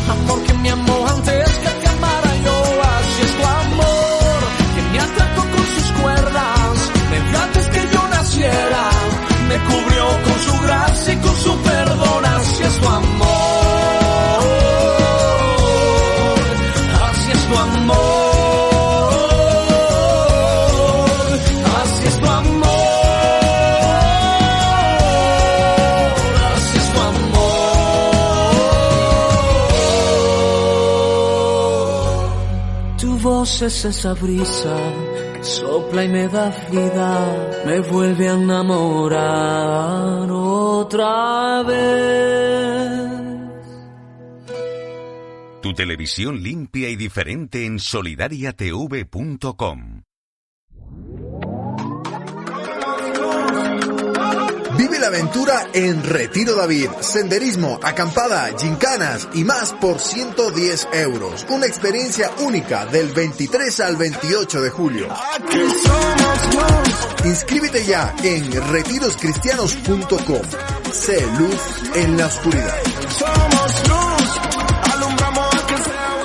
amor que me amó antes que te amara yo. Así es tu amor, que me atrapó con sus cuerdas, me dio antes que yo naciera, me cubrió con su gracia y con su perdón. Así es tu amor, así es tu amor, así es tu amor. Es esa brisa que sopla y me da vida, me vuelve a enamorar otra vez. Tu televisión limpia y diferente en solidariatv.com. Vive la aventura en Retiro David. Senderismo, acampada, gincanas y más por 110 euros. Una experiencia única del 23 al 28 de julio. Inscríbete ya en retiroscristianos.com. Sé luz en la oscuridad. Somos luz, alumbramos a que sea.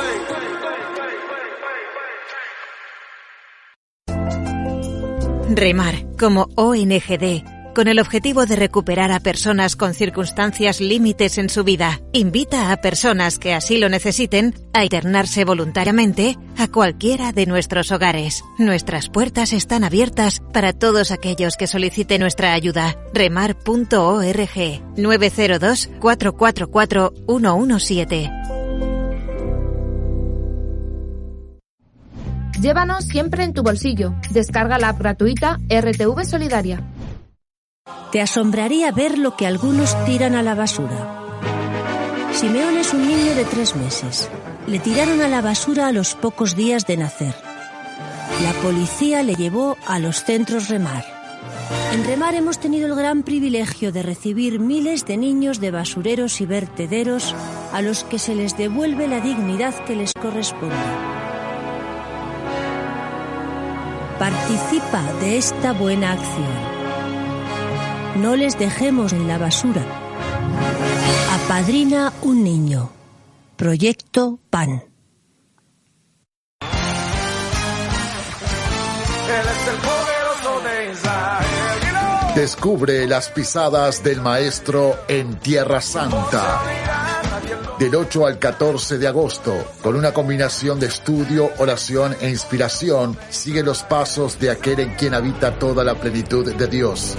Remar, como ONGD, con el objetivo de recuperar a personas con circunstancias límites en su vida, invita a personas que así lo necesiten a internarse voluntariamente a cualquiera de nuestros hogares. Nuestras puertas están abiertas para todos aquellos que soliciten nuestra ayuda. Remar.org 902 444 117. Llévanos siempre en tu bolsillo. Descarga la app gratuita RTV Solidaria. Te asombraría ver lo que algunos tiran a la basura. Simeón es un niño de 3 meses. Le tiraron a la basura a los pocos días de nacer. La policía le llevó a los centros Remar. En Remar hemos tenido el gran privilegio de recibir miles de niños de basureros y vertederos a los que se les devuelve la dignidad que les corresponde. Participa de esta buena acción. No les dejemos en la basura. Apadrina un niño. Proyecto PAN. Descubre las pisadas del Maestro en Tierra Santa. Del 8 al 14 de agosto, con una combinación de estudio, oración e inspiración, sigue los pasos de aquel en quien habita toda la plenitud de Dios.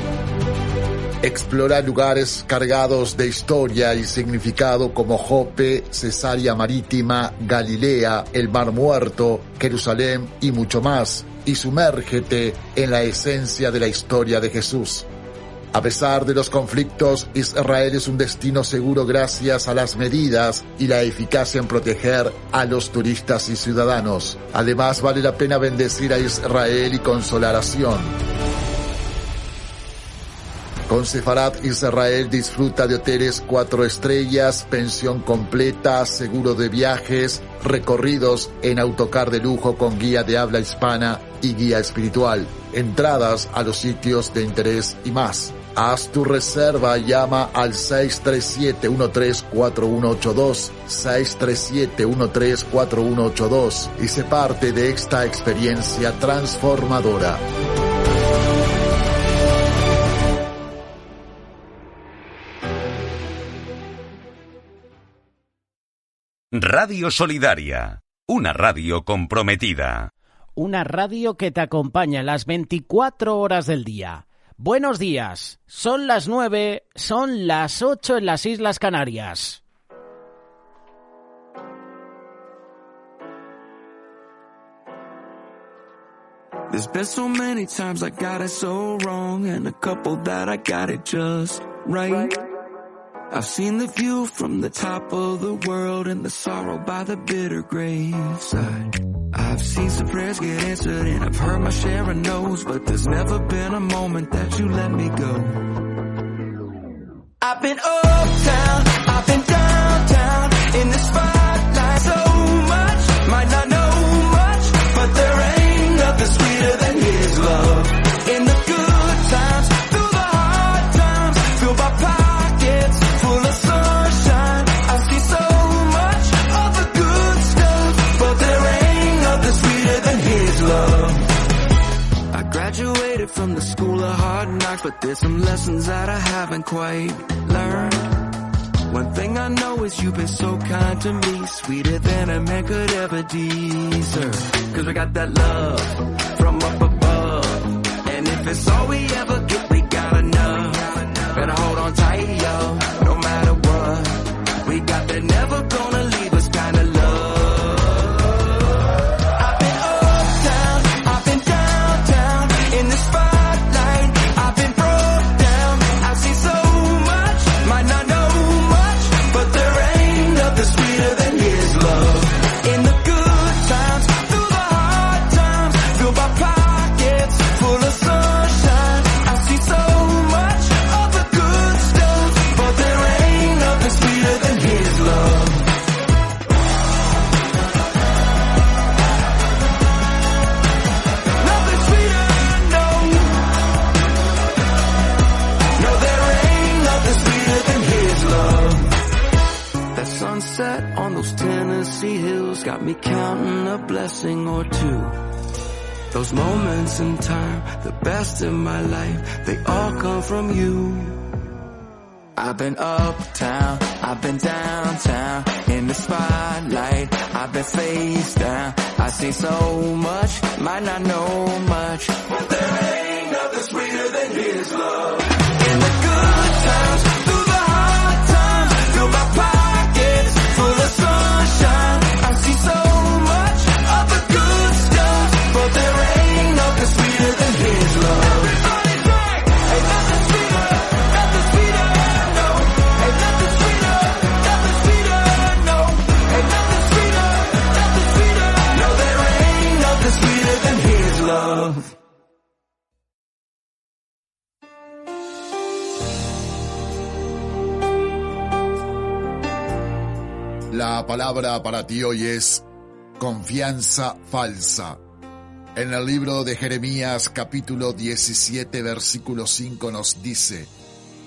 Explora lugares cargados de historia y significado como Jope, Cesarea Marítima, Galilea, el Mar Muerto, Jerusalén y mucho más, y sumérgete en la esencia de la historia de Jesús. A pesar de los conflictos, Israel es un destino seguro gracias a las medidas y la eficacia en proteger a los turistas y ciudadanos. Además, vale la pena bendecir a Israel y consolar a Sion. Con Sefarat Israel disfruta de hoteles 4 estrellas, pensión completa, seguro de viajes, recorridos en autocar de lujo con guía de habla hispana y guía espiritual, entradas a los sitios de interés y más. Haz tu reserva, llama al 637-134182, 637-134182 y sé parte de esta experiencia transformadora. Radio Solidaria, una radio comprometida. Una radio que te acompaña las 24 horas del día. Buenos días, son las 9, son las 8 en las Islas Canarias. There's been so many times I got it so wrong, and a couple that I got it just right. I've seen the view from the top of the world and the sorrow by the bitter graveside. I've seen some prayers get answered and I've heard my share of no's, but there's never been a moment that you let me go. I've been uptown, I've been downtown, in the spotlight so much, might not know much, but there ain't nothing sweeter than His love. In the good times, through the hard times, fill my pockets full of sunshine. I see so much of the good stuff, but there ain't nothing sweeter than His love. I graduated from the school of hard knocks, but there's some lessons that I haven't quite learned. One thing I know is you've been so kind to me, sweeter than a man could ever deserve. Cause we got that love from up above, and if it's all we ever get, we got enough. Better hold on tight, yo, no matter what. We got that never gonna leave us kind of love. I've been uptown, I've been downtown, in the spotlight, I've been broke down. I've seen so much, might not know much, but there ain't nothing sweeter than His love. In the good times, through the hard times, fill my pockets full of sunshine. I see so much of the good stuff, but there ain't nothing sweeter than His love. Nothing sweeter, no. No, there ain't nothing sweeter than His love. That sunset on those Tennessee hills got me counting a blessing or two. Those moments in time, the best in my life, they all come from you. I've been uptown, I've been downtown, in the spotlight, I've been face down. I see so much, might not know much, but there ain't nothing sweeter than His love. In the good times, through the hard times, fill my pockets full of sunshine. I see so much of the good stuff, but there ain't nothing sweeter than His love. Everybody drink! Ain't nothing sweeter, nothing sweeter, no. Ain't nothing sweeter, nothing sweeter, no. Ain't nothing sweeter, nothing sweeter, no. There ain't nothing sweeter than His love. La palabra para ti hoy es confianza falsa. En el libro de Jeremías capítulo 17 versículo 5 nos dice: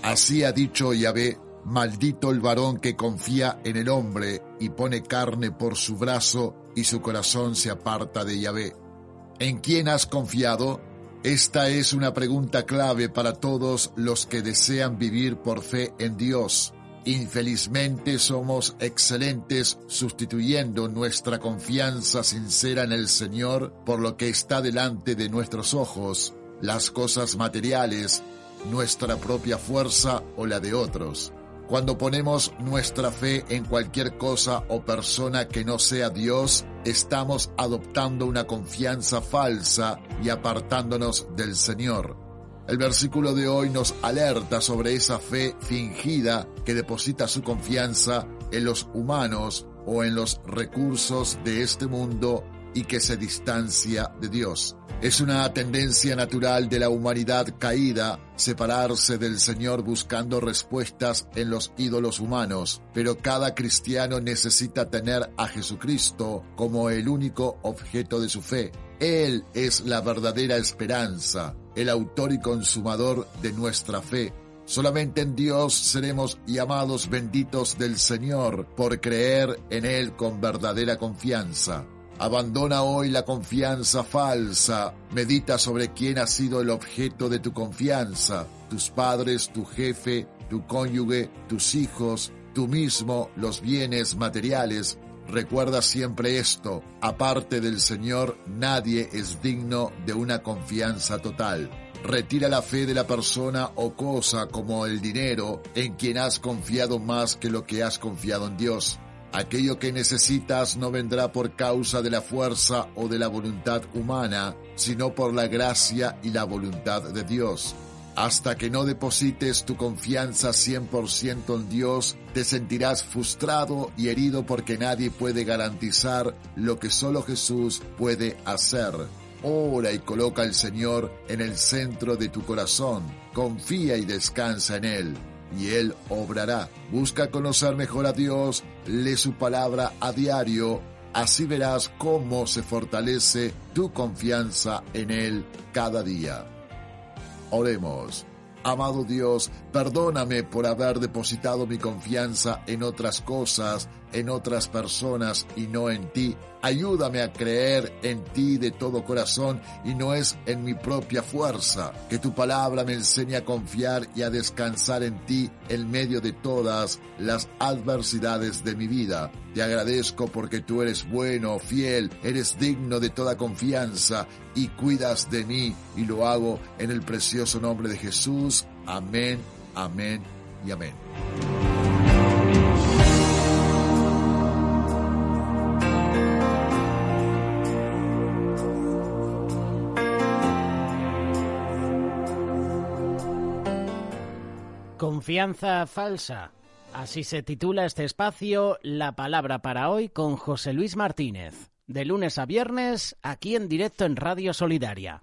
Así ha dicho Yahvé, maldito el varón que confía en el hombre y pone carne por su brazo y su corazón se aparta de Yahvé. ¿En quién has confiado? Esta es una pregunta clave para todos los que desean vivir por fe en Dios. Infelizmente somos excelentes sustituyendo nuestra confianza sincera en el Señor por lo que está delante de nuestros ojos, las cosas materiales, nuestra propia fuerza o la de otros. Cuando ponemos nuestra fe en cualquier cosa o persona que no sea Dios, estamos adoptando una confianza falsa y apartándonos del Señor. El versículo de hoy nos alerta sobre esa fe fingida que deposita su confianza en los humanos o en los recursos de este mundo y que se distancia de Dios. Es una tendencia natural de la humanidad caída separarse del Señor buscando respuestas en los ídolos humanos, pero cada cristiano necesita tener a Jesucristo como el único objeto de su fe. Él es la verdadera esperanza, el autor y consumador de nuestra fe. Solamente en Dios seremos llamados benditos del Señor por creer en Él con verdadera confianza. Abandona hoy la confianza falsa. Medita sobre quién ha sido el objeto de tu confianza. Tus padres, tu jefe, tu cónyuge, tus hijos, tú mismo, los bienes materiales. Recuerda siempre esto: aparte del Señor, nadie es digno de una confianza total. Retira la fe de la persona o cosa como el dinero en quien has confiado más que lo que has confiado en Dios. Aquello que necesitas no vendrá por causa de la fuerza o de la voluntad humana, sino por la gracia y la voluntad de Dios. Hasta que no deposites tu confianza 100% en Dios, te sentirás frustrado y herido porque nadie puede garantizar lo que solo Jesús puede hacer. Ora y coloca al Señor en el centro de tu corazón. Confía y descansa en Él, y Él obrará. Busca conocer mejor a Dios, lee su palabra a diario. Así verás cómo se fortalece tu confianza en Él cada día. Oremos. Amado Dios, perdóname por haber depositado mi confianza en otras cosas, en otras personas y no en ti. Ayúdame a creer en ti de todo corazón y no es en mi propia fuerza. Que tu palabra me enseñe a confiar y a descansar en ti en medio de todas las adversidades de mi vida. Te agradezco porque tú eres bueno, fiel, eres digno de toda confianza y cuidas de mí, y lo hago en el precioso nombre de Jesús. Amén, amén y amén. Confianza falsa. Así se titula este espacio, La Palabra para Hoy, con José Luis Martínez. De lunes a viernes, aquí en directo en Radio Solidaria.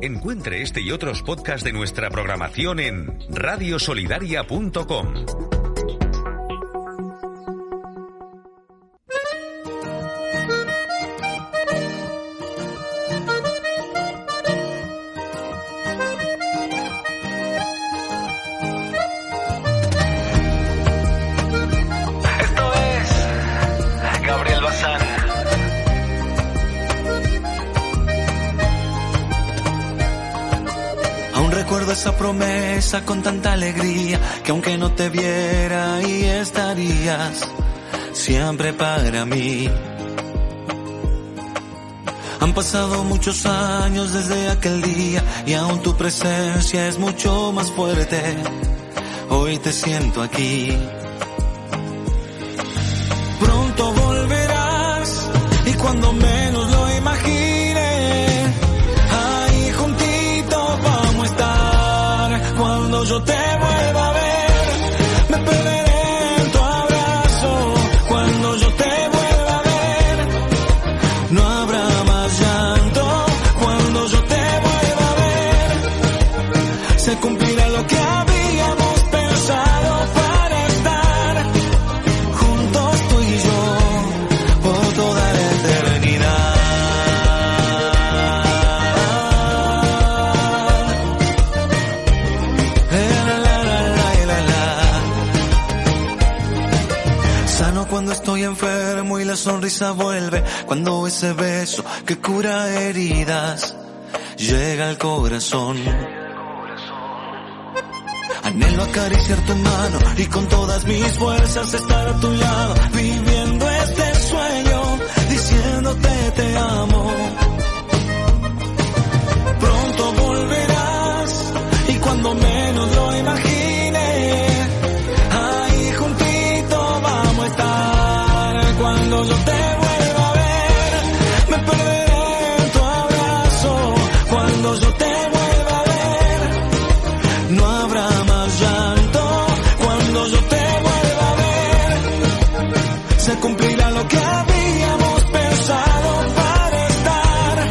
Encuentre este y otros podcasts de nuestra programación en radiosolidaria.com. Recuerdo esa promesa con tanta alegría, que aunque no te viera ahí estarías siempre para mí. Han pasado muchos años desde aquel día y aún tu presencia es mucho más fuerte. Hoy te siento aquí. Pronto volverás y cuando menos lo imagine, ahí juntito vamos a estar. Cuando yo te vuelva a ver, me perderé en tu abrazo. Cuando yo te vuelva a ver, no habrá más llanto. Cuando yo te vuelva a ver, se cumplirá lo que habíamos pensado para estar juntos tú y yo por toda la eternidad. Cuando estoy enfermo y la sonrisa vuelve, cuando ese beso que cura heridas llega al corazón. Anhelo acariciar tu mano y con todas mis fuerzas estar a tu lado, viviendo este sueño, diciéndote te amo. Pronto volverás y cuando menos lo imagine, ahí juntito vamos a estar. Cuando yo te vuelva a ver, me perderé en tu abrazo. Cuando yo te vuelva a ver, no habrá más llanto. Cuando yo te vuelva a ver, se cumplirá lo que habíamos pensado para estar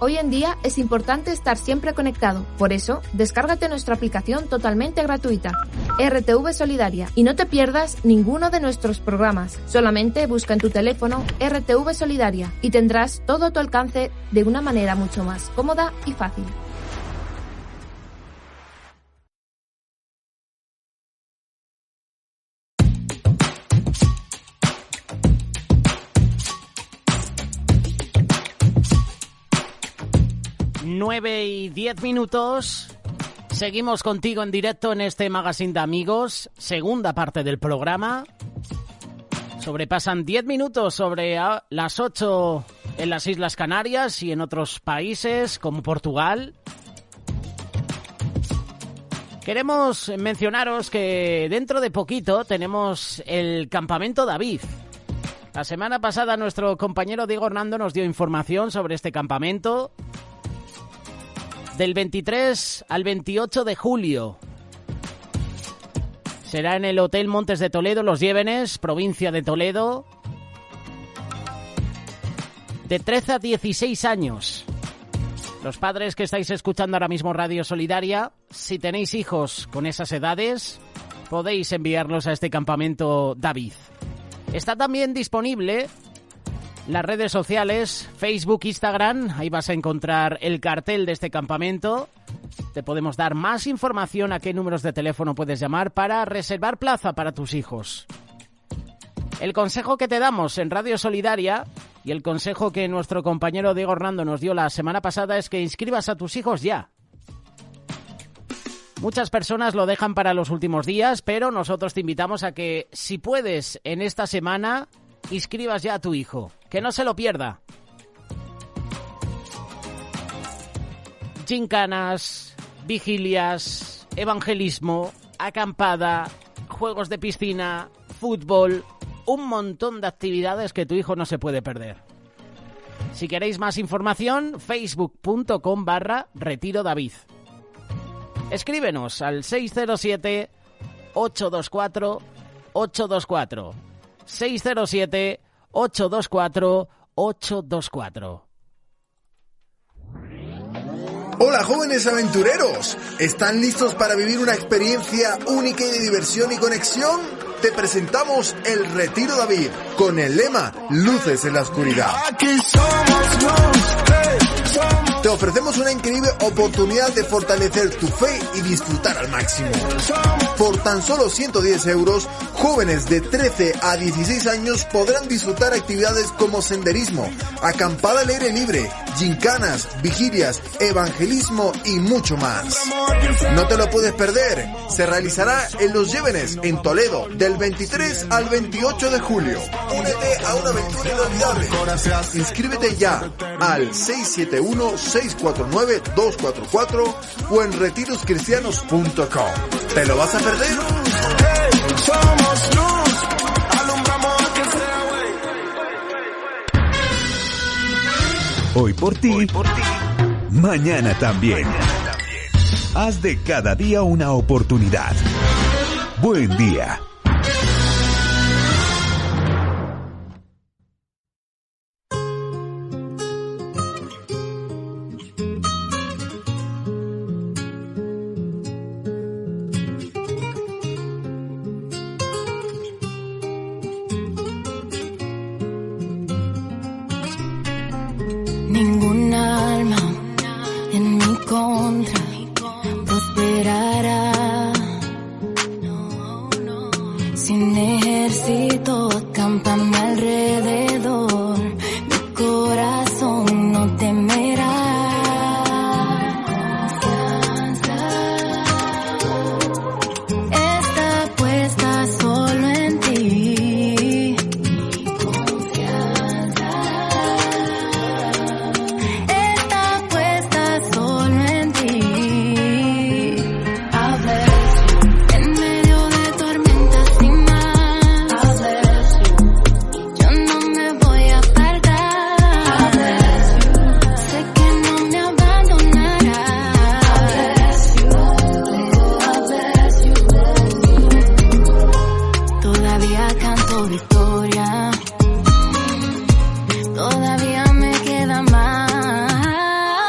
Hoy en día es importante estar siempre conectado. Por eso, descárgate nuestra aplicación totalmente gratuita, RTV Solidaria, y no te pierdas ninguno de nuestros programas. Solamente busca en tu teléfono RTV Solidaria y tendrás todo a tu alcance de una manera mucho más cómoda y fácil. Nueve y 10 minutos. Seguimos contigo en directo en este Magazine de Amigos, segunda parte del programa. Sobrepasan 10 minutos sobre las 8 en las Islas Canarias y en otros países como Portugal. Queremos mencionaros que dentro de poquito tenemos el Campamento David. La semana pasada nuestro compañero Diego Hernando nos dio información sobre este campamento. Del 23 al 28 de julio. Será en el Hotel Montes de Toledo, Los Llévenes, provincia de Toledo. De 13 a 16 años. Los padres que estáis escuchando ahora mismo Radio Solidaria, si tenéis hijos con esas edades, podéis enviarlos a este campamento David. Está también disponible las redes sociales, Facebook, Instagram, ahí vas a encontrar el cartel de este campamento. Te podemos dar más información a qué números de teléfono puedes llamar para reservar plaza para tus hijos. El consejo que te damos en Radio Solidaria y el consejo que nuestro compañero Diego Hernando nos dio la semana pasada es que inscribas a tus hijos ya. Muchas personas lo dejan para los últimos días, pero nosotros te invitamos a que, si puedes, en esta semana inscribas ya a tu hijo. Que no se lo pierda. Gincanas, vigilias, evangelismo, acampada, juegos de piscina, fútbol, un montón de actividades que tu hijo no se puede perder. Si queréis más información, facebook.com/Retiro David. Escríbenos al 607-824-824. 607-824-824. Hola jóvenes aventureros, ¿están listos para vivir una experiencia única y de diversión y conexión? Te presentamos el Retiro David, con el lema Luces en la Oscuridad. Aquí somos luz, te ofrecemos una increíble oportunidad de fortalecer tu fe y disfrutar al máximo. Por tan solo 110 euros, jóvenes de 13 a 16 años podrán disfrutar actividades como senderismo, acampada al aire libre, gincanas, vigilias, evangelismo y mucho más. No te lo puedes perder. Se realizará en Los Llévenes, en Toledo, del 23 al 28 de julio. Únete a una aventura inolvidable. Inscríbete ya al 671-649-244 o en retiroscristianos.com. ¿Te lo vas a perder? Somos luz, alumbramos a quien sea, güey. Hoy por ti, mañana también. Haz de cada día una oportunidad. Buen día. Ningún alma en mi contra prosperará. Sin ejército acampa a mi alrededor, mi corazón no temerá. Está puesta solo en ti. Está puesta solo en ti. En medio de tormentas y más, yo no me voy a apartar. Sé que no me abandonará. Todavía canto victoria. Todavía me queda más.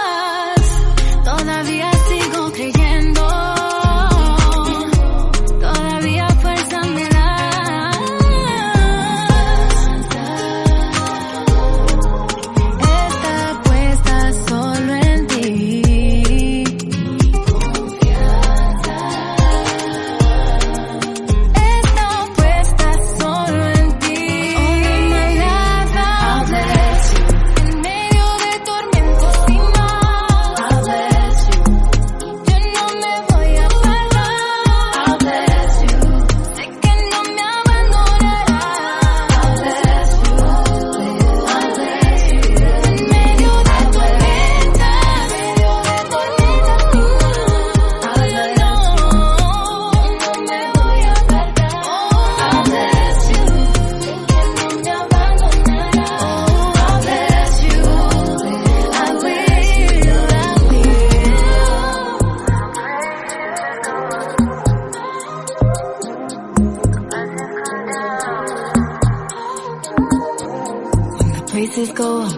praises go up,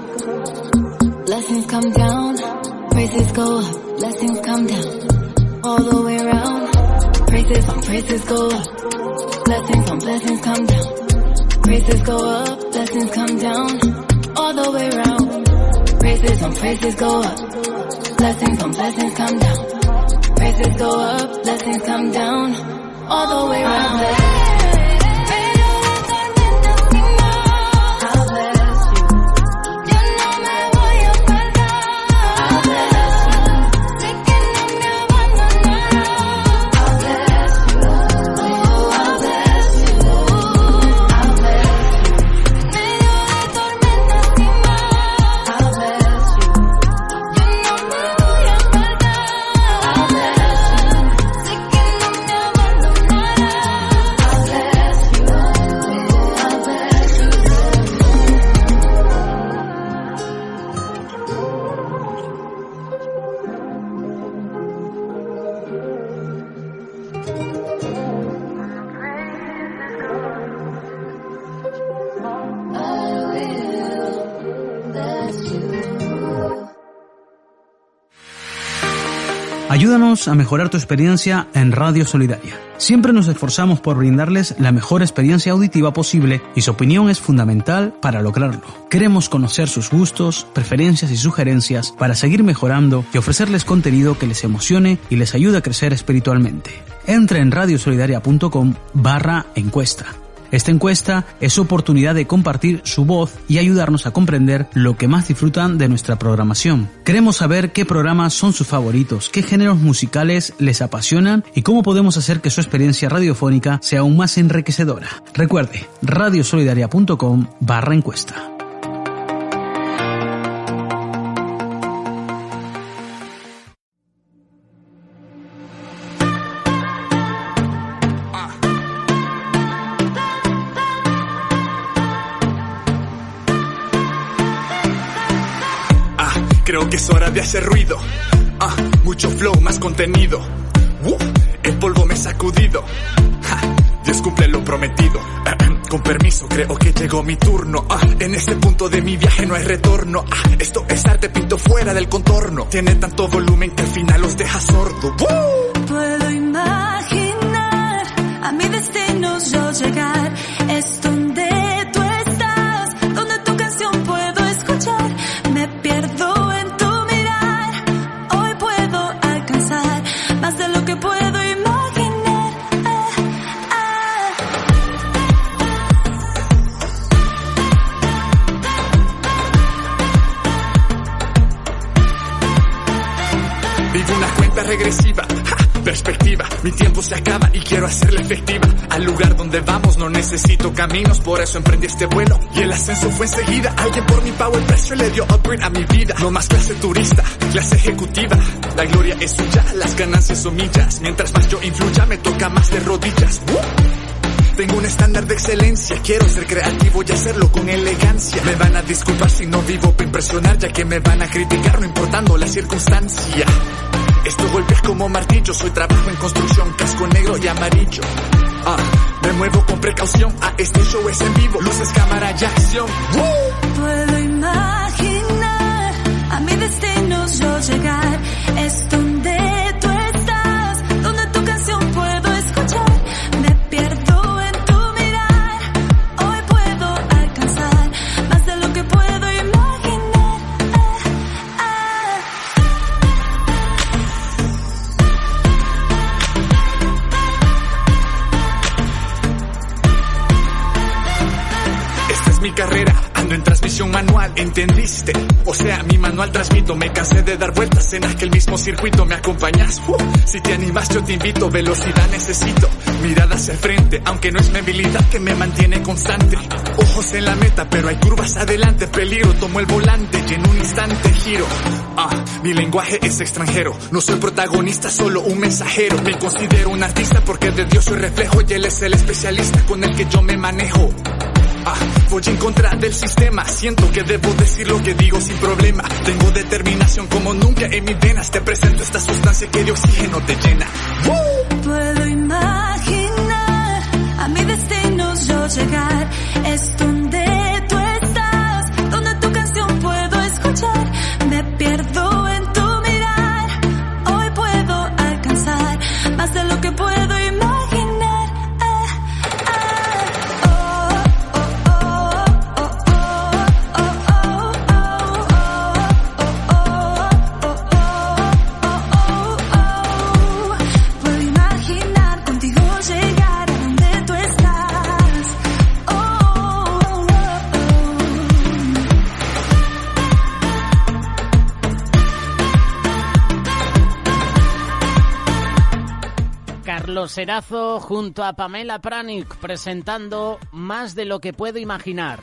blessings come down. Praises go up, blessings come down. All the way around. Praises go up, blessings on blessings come down. Praises go up, blessings come down. All the way around. Praises go up, blessings on blessings come down. Praises go up, blessings come down. All the way around. Ayúdanos a mejorar tu experiencia en Radio Solidaria. Siempre nos esforzamos por brindarles la mejor experiencia auditiva posible y su opinión es fundamental para lograrlo. Queremos conocer sus gustos, preferencias y sugerencias para seguir mejorando y ofrecerles contenido que les emocione y les ayude a crecer espiritualmente. Entre en radiosolidaria.com/encuesta. Esta encuesta es su oportunidad de compartir su voz y ayudarnos a comprender lo que más disfrutan de nuestra programación. Queremos saber qué programas son sus favoritos, qué géneros musicales les apasionan y cómo podemos hacer que su experiencia radiofónica sea aún más enriquecedora. Recuerde, radiosolidaria.com/encuesta. Creo que es hora de hacer ruido. Mucho flow, más contenido. El polvo me he sacudido. Dios cumple lo prometido. Con permiso, creo que llegó mi turno. En este punto de mi viaje no hay retorno. Esto es arte, pinto fuera del contorno. Tiene tanto volumen que al final los deja sordo. Puedo imaginar a mi destino yo llegar. Es donde tú estás, donde tu canción puedo escuchar. Me pierdo. Regresiva, perspectiva, mi tiempo se acaba y quiero hacerla efectiva. Al lugar donde vamos no necesito caminos, por eso emprendí este vuelo y el ascenso fue enseguida. Alguien por mi pago el precio le dio upgrade a mi vida. No más clase turista, clase ejecutiva. La gloria es suya, las ganancias son millas. Mientras más yo influya me toca más de rodillas. Tengo un estándar de excelencia, quiero ser creativo y hacerlo con elegancia. Me van a disculpar si no vivo para impresionar, ya que me van a criticar no importando la circunstancia. Esto golpea como martillo, soy trabajo en construcción, casco negro y amarillo. Me muevo con precaución, este show es en vivo, luces, cámara y acción. Puedo imaginar a mi destino yo llegar. Es donde tú estás, donde tu canción puedo escuchar. Me pierdo en tu mirar, hoy puedo alcanzar más de lo que puedo imaginar. Mi carrera, ando en transmisión manual, ¿entendiste? O sea, mi manual transmito, me cansé de dar vueltas en aquel mismo circuito, ¿me acompañas? Si te animas yo te invito, velocidad necesito, mirada hacia el frente, aunque no es mi habilidad que me mantiene constante. Ojos en la meta, pero hay curvas adelante, peligro, tomo el volante y en un instante giro. Mi lenguaje es extranjero, no soy protagonista, solo un mensajero. Me considero un artista porque de Dios soy reflejo y Él es el especialista con el que yo me manejo. Voy en contra del sistema, siento que debo decir lo que digo sin problema. Tengo determinación como nunca en mis venas, te presento esta sustancia que de oxígeno te llena. Puedo imaginar a mi destino yo llegar. Es donde tú estás, donde tu Carlos Erazo junto a Pamela Pranik presentando Más de lo que puedo imaginar.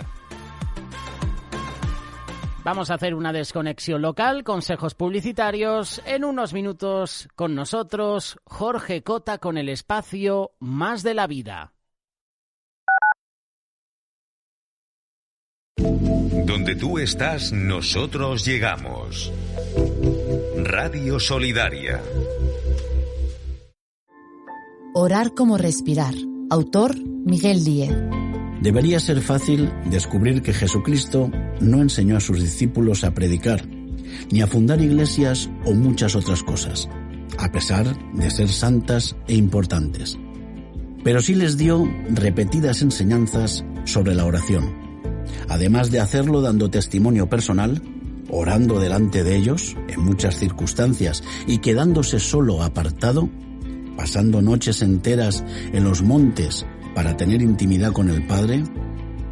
Vamos a hacer una desconexión local, consejos publicitarios. En unos minutos con nosotros Jorge Cota con el espacio Más de la Vida. Donde tú estás, nosotros llegamos. Radio Solidaria. Orar como respirar. Autor Miguel Díez. Debería ser fácil descubrir que Jesucristo no enseñó a sus discípulos a predicar, ni a fundar iglesias o muchas otras cosas, a pesar de ser santas e importantes. Pero sí les dio repetidas enseñanzas sobre la oración, además de hacerlo dando testimonio personal, orando delante de ellos en muchas circunstancias y quedándose solo apartado, pasando noches enteras en los montes para tener intimidad con el Padre,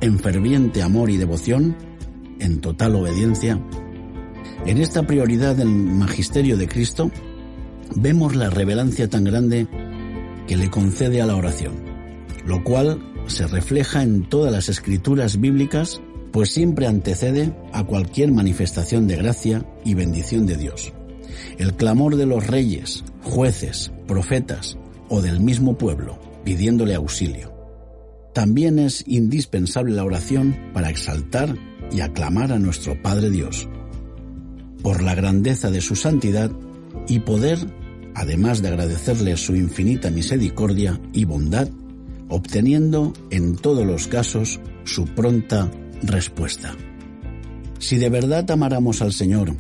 en ferviente amor y devoción, en total obediencia. En esta prioridad del magisterio de Cristo vemos la revelancia tan grande que le concede a la oración, lo cual se refleja en todas las escrituras bíblicas, pues siempre antecede a cualquier manifestación de gracia y bendición de Dios. El clamor de los reyes, jueces, profetas o del mismo pueblo, pidiéndole auxilio. También es indispensable la oración para exaltar y aclamar a nuestro Padre Dios, por la grandeza de su santidad y poder, además de agradecerle su infinita misericordia y bondad, obteniendo en todos los casos su pronta respuesta. Si de verdad amáramos al Señor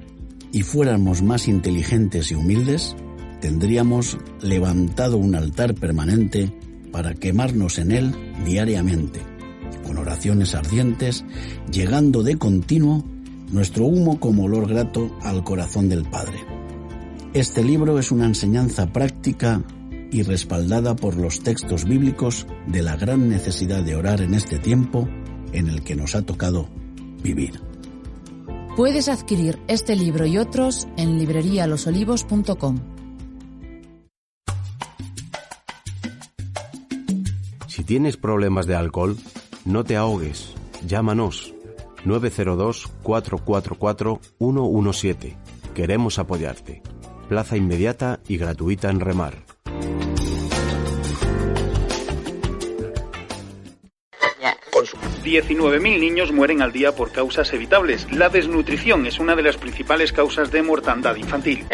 y fuéramos más inteligentes y humildes, tendríamos levantado un altar permanente para quemarnos en él diariamente, con oraciones ardientes, llegando de continuo nuestro humo como olor grato al corazón del Padre. Este libro es una enseñanza práctica y respaldada por los textos bíblicos de la gran necesidad de orar en este tiempo en el que nos ha tocado vivir. Puedes adquirir este libro y otros en librerialosolivos.com. Si tienes problemas de alcohol, no te ahogues. Llámanos 902-444-117. Queremos apoyarte. Plaza inmediata y gratuita en Remar. Consumo. 19.000 niños mueren al día por causas evitables. La desnutrición es una de las principales causas de mortandad infantil.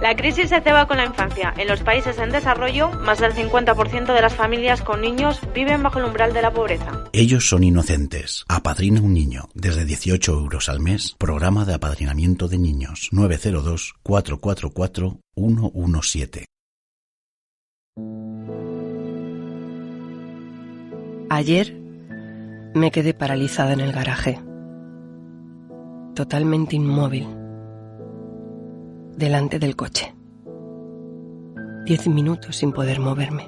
La crisis se ceba con la infancia. En los países en desarrollo, más del 50% de las familias con niños viven bajo el umbral de la pobreza. Ellos son inocentes. Apadrina un niño. Desde 18 euros al mes. Programa de apadrinamiento de niños. 902-444-117. Ayer me quedé paralizada en el garaje. Totalmente inmóvil. Delante del coche. 10 minutos sin poder moverme.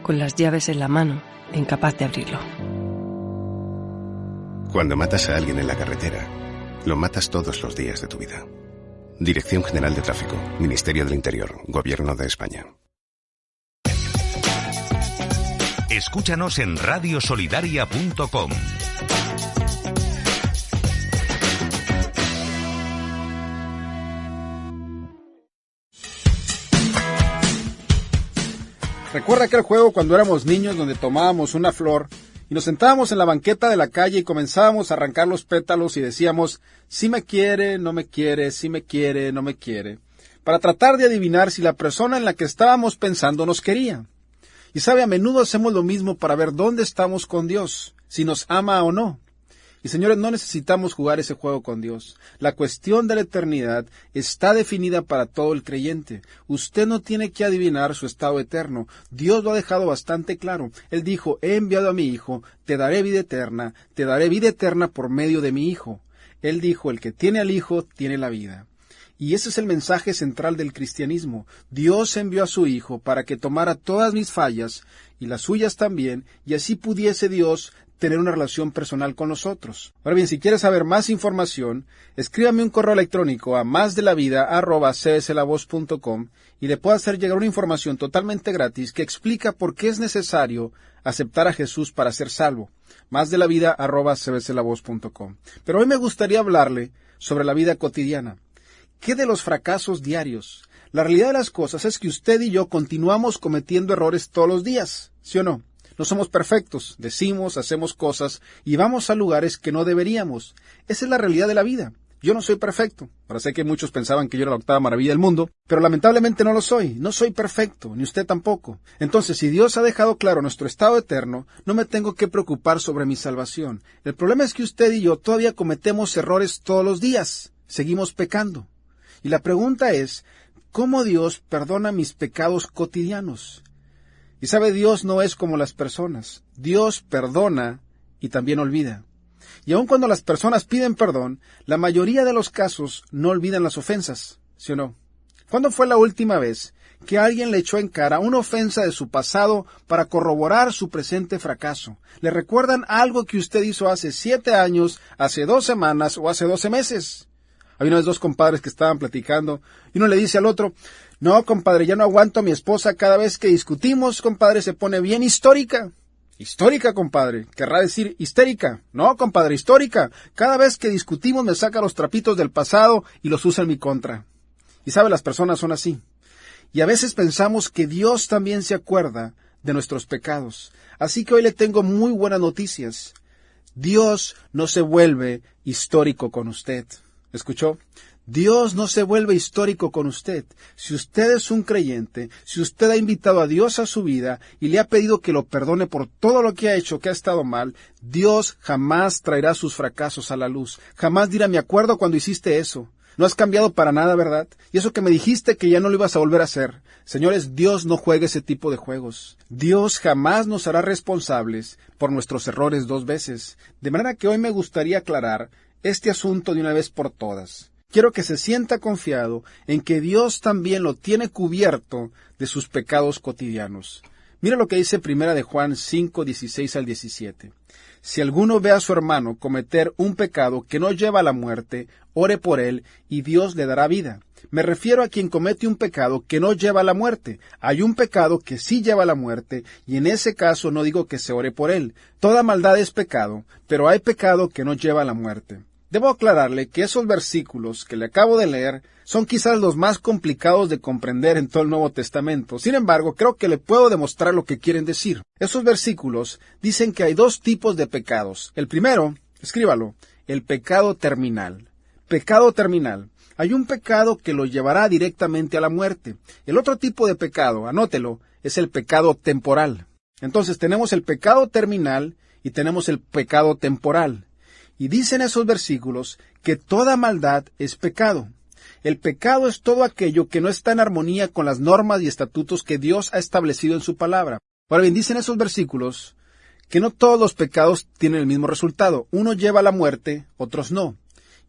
Con las llaves en la mano, incapaz de abrirlo. Cuando matas a alguien en la carretera, lo matas todos los días de tu vida. Dirección General de Tráfico, Ministerio del Interior, Gobierno de España. Escúchanos en radiosolidaria.com. ¿Recuerda aquel juego cuando éramos niños donde tomábamos una flor y nos sentábamos en la banqueta de la calle y comenzábamos a arrancar los pétalos y decíamos, sí me quiere, no me quiere, sí me quiere, no me quiere, para tratar de adivinar si la persona en la que estábamos pensando nos quería? Y sabe, a menudo hacemos lo mismo para ver dónde estamos con Dios, si nos ama o no. Y señores, no necesitamos jugar ese juego con Dios. La cuestión de la eternidad está definida para todo el creyente. Usted no tiene que adivinar su estado eterno. Dios lo ha dejado bastante claro. Él dijo, he enviado a mi Hijo, te daré vida eterna por medio de mi Hijo. Él dijo, el que tiene al Hijo, tiene la vida. Y ese es el mensaje central del cristianismo. Dios envió a su Hijo para que tomara todas mis fallas, y las suyas también, y así pudiese Dios tener una relación personal con nosotros. Ahora bien, si quieres saber más información, escríbame un correo electrónico a masdelavida@cslavos.com y le puedo hacer llegar una información totalmente gratis que explica por qué es necesario aceptar a Jesús para ser salvo. masdelavida@cslavos.com. Pero hoy me gustaría hablarle sobre la vida cotidiana. ¿Qué de los fracasos diarios? La realidad de las cosas es que usted y yo continuamos cometiendo errores todos los días, ¿sí o no? No somos perfectos, decimos, hacemos cosas y vamos a lugares que no deberíamos. Esa es la realidad de la vida. Yo no soy perfecto. Ahora sé que muchos pensaban que yo era la octava maravilla del mundo, pero lamentablemente no lo soy. No soy perfecto, ni usted tampoco. Entonces, si Dios ha dejado claro nuestro estado eterno, no me tengo que preocupar sobre mi salvación. El problema es que usted y yo todavía cometemos errores todos los días. Seguimos pecando. Y la pregunta es, ¿cómo Dios perdona mis pecados cotidianos? Y sabe, Dios no es como las personas. Dios perdona y también olvida. Y aun cuando las personas piden perdón, la mayoría de los casos no olvidan las ofensas, ¿sí o no? ¿Cuándo fue la última vez que alguien le echó en cara una ofensa de su pasado para corroborar su presente fracaso? ¿Le recuerdan algo que usted hizo hace 7 años, hace 2 semanas o hace 12 meses? Había una vez 2 compadres que estaban platicando y uno le dice al otro, no, compadre, ya no aguanto a mi esposa, cada vez que discutimos, compadre, se pone bien histórica. Histórica, compadre, querrá decir histérica. No, compadre, histórica. Cada vez que discutimos me saca los trapitos del pasado y los usa en mi contra. Y sabe, las personas son así. Y a veces pensamos que Dios también se acuerda de nuestros pecados. Así que hoy le tengo muy buenas noticias. Dios no se vuelve histórico con usted. ¿Escuchó? Dios no se vuelve histórico con usted. Si usted es un creyente, si usted ha invitado a Dios a su vida y le ha pedido que lo perdone por todo lo que ha hecho, que ha estado mal, Dios jamás traerá sus fracasos a la luz. Jamás dirá, me acuerdo cuando hiciste eso. No has cambiado para nada, ¿verdad? Y eso que me dijiste que ya no lo ibas a volver a hacer. Señores, Dios no juega ese tipo de juegos. Dios jamás nos hará responsables por nuestros errores 2 veces. De manera que hoy me gustaría aclarar este asunto de una vez por todas. Quiero que se sienta confiado en que Dios también lo tiene cubierto de sus pecados cotidianos. Mira lo que dice 1 de Juan 5, 16 al 17. Si alguno ve a su hermano cometer un pecado que no lleva a la muerte, ore por él y Dios le dará vida. Me refiero a quien comete un pecado que no lleva a la muerte. Hay un pecado que sí lleva a la muerte y en ese caso no digo que se ore por él. Toda maldad es pecado, pero hay pecado que no lleva a la muerte. Debo aclararle que esos versículos que le acabo de leer son quizás los más complicados de comprender en todo el Nuevo Testamento. Sin embargo, creo que le puedo demostrar lo que quieren decir. Esos versículos dicen que hay 2 tipos de pecados. El primero, escríbalo, el pecado terminal. Pecado terminal. Hay un pecado que lo llevará directamente a la muerte. El otro tipo de pecado, anótelo, es el pecado temporal. Entonces tenemos el pecado terminal y tenemos el pecado temporal. Y dicen esos versículos que toda maldad es pecado. El pecado es todo aquello que no está en armonía con las normas y estatutos que Dios ha establecido en su palabra. Ahora bien, dicen esos versículos que no todos los pecados tienen el mismo resultado. Uno lleva a la muerte, otros no.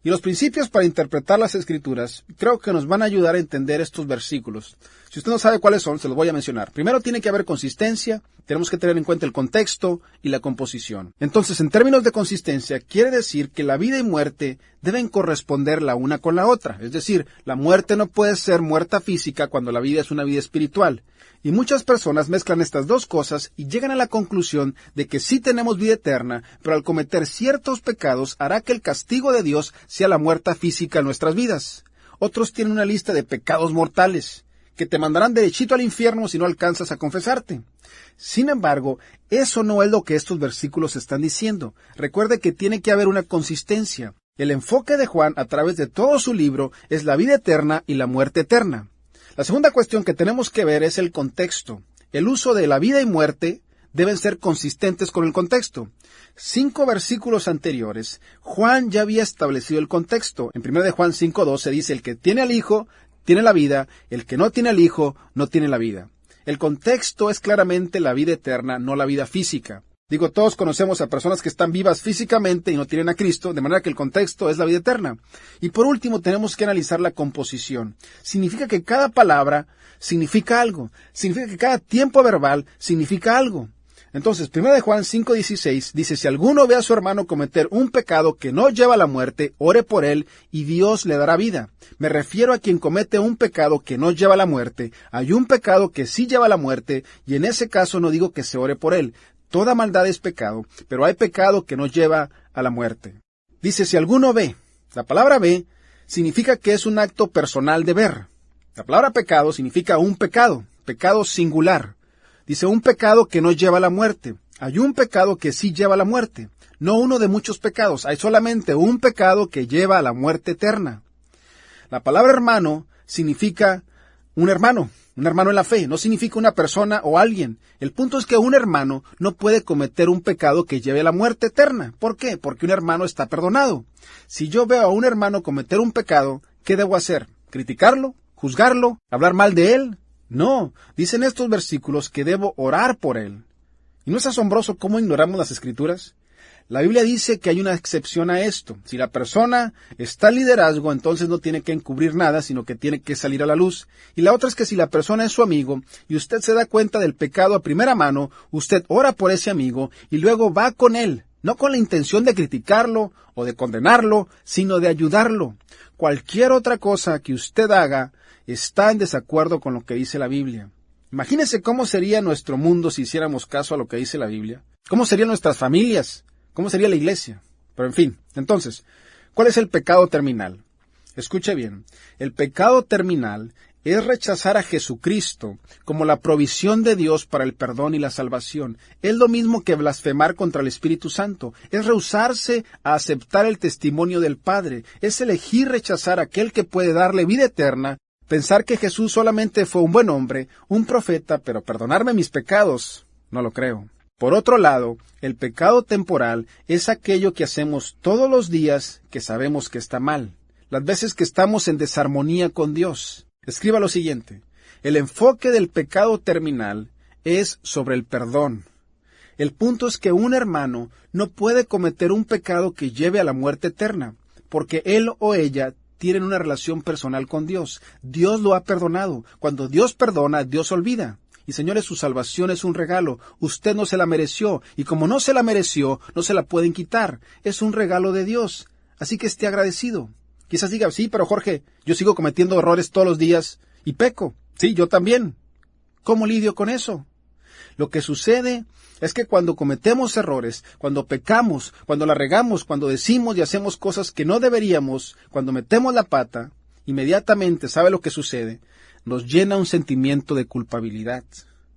Y los principios para interpretar las Escrituras creo que nos van a ayudar a entender estos versículos. Si usted no sabe cuáles son, se los voy a mencionar. Primero tiene que haber consistencia, tenemos que tener en cuenta el contexto y la composición. Entonces, en términos de consistencia, quiere decir que la vida y muerte deben corresponder la una con la otra. Es decir, la muerte no puede ser muerta física cuando la vida es una vida espiritual. Y muchas personas mezclan estas 2 cosas y llegan a la conclusión de que sí tenemos vida eterna, pero al cometer ciertos pecados hará que el castigo de Dios sea la muerte física en nuestras vidas. Otros tienen una lista de pecados mortales, que te mandarán derechito al infierno si no alcanzas a confesarte. Sin embargo, eso no es lo que estos versículos están diciendo. Recuerde que tiene que haber una consistencia. El enfoque de Juan a través de todo su libro es la vida eterna y la muerte eterna. La segunda cuestión que tenemos que ver es el contexto. El uso de la vida y muerte deben ser consistentes con el contexto. 5 versículos anteriores, Juan ya había establecido el contexto. En 1 de Juan 5:12 dice, el que tiene al Hijo tiene la vida, el que no tiene al Hijo no tiene la vida. El contexto es claramente la vida eterna, no la vida física. Digo, todos conocemos a personas que están vivas físicamente y no tienen a Cristo, de manera que el contexto es la vida eterna. Y por último, tenemos que analizar la composición. Significa que cada palabra significa algo. Significa que cada tiempo verbal significa algo. Entonces, 1 Juan 5:16 dice, si alguno ve a su hermano cometer un pecado que no lleva a la muerte, ore por él y Dios le dará vida. Me refiero a quien comete un pecado que no lleva a la muerte. Hay un pecado que sí lleva a la muerte y en ese caso no digo que se ore por él. Toda maldad es pecado, pero hay pecado que no lleva a la muerte. Dice, si alguno ve, la palabra ve significa que es un acto personal de ver. La palabra pecado significa un pecado singular. Dice, un pecado que no lleva a la muerte. Hay un pecado que sí lleva a la muerte. No uno de muchos pecados. Hay solamente un pecado que lleva a la muerte eterna. La palabra hermano significa un hermano en la fe. No significa una persona o alguien. El punto es que un hermano no puede cometer un pecado que lleve a la muerte eterna. ¿Por qué? Porque un hermano está perdonado. Si yo veo a un hermano cometer un pecado, ¿qué debo hacer? ¿Criticarlo? ¿Juzgarlo? ¿Hablar mal de él? No, dicen estos versículos que debo orar por él. ¿Y no es asombroso cómo ignoramos las Escrituras? La Biblia dice que hay una excepción a esto. Si la persona está en liderazgo, entonces no tiene que encubrir nada, sino que tiene que salir a la luz. Y la otra es que si la persona es su amigo y usted se da cuenta del pecado a primera mano, usted ora por ese amigo y luego va con él, no con la intención de criticarlo o de condenarlo, sino de ayudarlo. Cualquier otra cosa que usted haga está en desacuerdo con lo que dice la Biblia. Imagínese cómo sería nuestro mundo si hiciéramos caso a lo que dice la Biblia. ¿Cómo serían nuestras familias? ¿Cómo sería la iglesia? Pero en fin, entonces, ¿cuál es el pecado terminal? Escuche bien, el pecado terminal es rechazar a Jesucristo como la provisión de Dios para el perdón y la salvación. Es lo mismo que blasfemar contra el Espíritu Santo. Es rehusarse a aceptar el testimonio del Padre. Es elegir rechazar a aquel que puede darle vida eterna. Pensar que Jesús solamente fue un buen hombre, un profeta, pero perdonarme mis pecados, no lo creo. Por otro lado, el pecado temporal es aquello que hacemos todos los días que sabemos que está mal, las veces que estamos en desarmonía con Dios. Escriba lo siguiente, el enfoque del pecado terminal es sobre el perdón. El punto es que un hermano no puede cometer un pecado que lleve a la muerte eterna, porque él o ella tienen una relación personal con Dios. Dios lo ha perdonado. Cuando Dios perdona, Dios olvida. Y señores, su salvación es un regalo. Usted no se la mereció. Y como no se la mereció, no se la pueden quitar. Es un regalo de Dios. Así que esté agradecido. Quizás diga, sí, pero Jorge, yo sigo cometiendo errores todos los días y peco. Sí, yo también. ¿Cómo lidio con eso? Lo que sucede es que cuando cometemos errores, cuando pecamos, cuando la regamos, cuando decimos y hacemos cosas que no deberíamos, cuando metemos la pata, inmediatamente, ¿sabe lo que sucede? Nos llena un sentimiento de culpabilidad.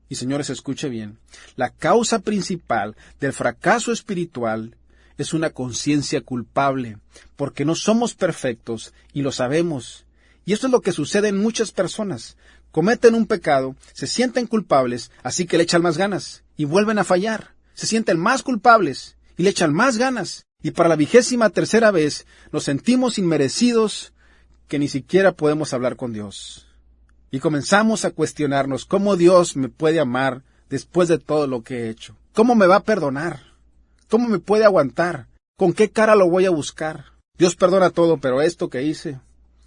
Y señores, escuche bien, la causa principal del fracaso espiritual es una conciencia culpable, porque no somos perfectos y lo sabemos. Y esto es lo que sucede en muchas personas. Cometen un pecado, se sienten culpables, así que le echan más ganas, y vuelven a fallar. Se sienten más culpables, y le echan más ganas. Y para la 23ª vez, nos sentimos inmerecidos, que ni siquiera podemos hablar con Dios. Y comenzamos a cuestionarnos cómo Dios me puede amar después de todo lo que he hecho. ¿Cómo me va a perdonar? ¿Cómo me puede aguantar? ¿Con qué cara lo voy a buscar? Dios perdona todo, pero esto que hice...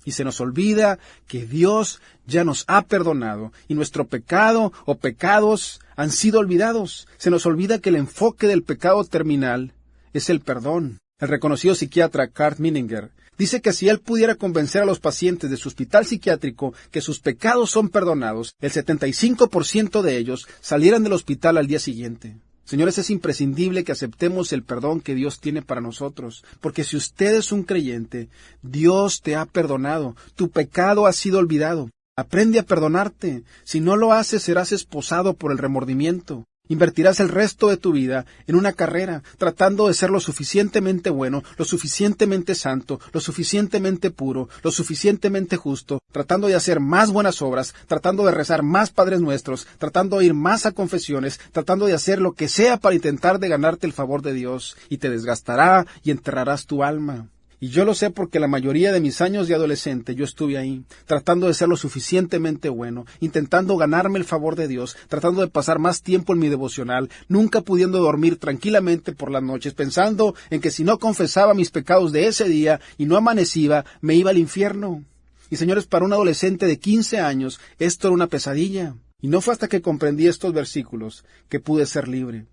Y se nos olvida que Dios ya nos ha perdonado y nuestro pecado o pecados han sido olvidados. Se nos olvida que el enfoque del pecado terminal es el perdón. El reconocido psiquiatra Kurt Menninger dice que si él pudiera convencer a los pacientes de su hospital psiquiátrico que sus pecados son perdonados, el 75% de ellos salieran del hospital al día siguiente. Señores, es imprescindible que aceptemos el perdón que Dios tiene para nosotros, porque si usted es un creyente, Dios te ha perdonado, tu pecado ha sido olvidado. Aprende a perdonarte. Si no lo haces, serás esposado por el remordimiento. Invertirás el resto de tu vida en una carrera, tratando de ser lo suficientemente bueno, lo suficientemente santo, lo suficientemente puro, lo suficientemente justo, tratando de hacer más buenas obras, tratando de rezar más Padres Nuestros, tratando de ir más a confesiones, tratando de hacer lo que sea para intentar de ganarte el favor de Dios, y te desgastará y enterrarás tu alma. Y yo lo sé porque la mayoría de mis años de adolescente yo estuve ahí, tratando de ser lo suficientemente bueno, intentando ganarme el favor de Dios, tratando de pasar más tiempo en mi devocional, nunca pudiendo dormir tranquilamente por las noches, pensando en que si no confesaba mis pecados de ese día y no amanecía, me iba al infierno. Y señores, para un adolescente de 15 años, esto era una pesadilla. Y no fue hasta que comprendí estos versículos que pude ser libre.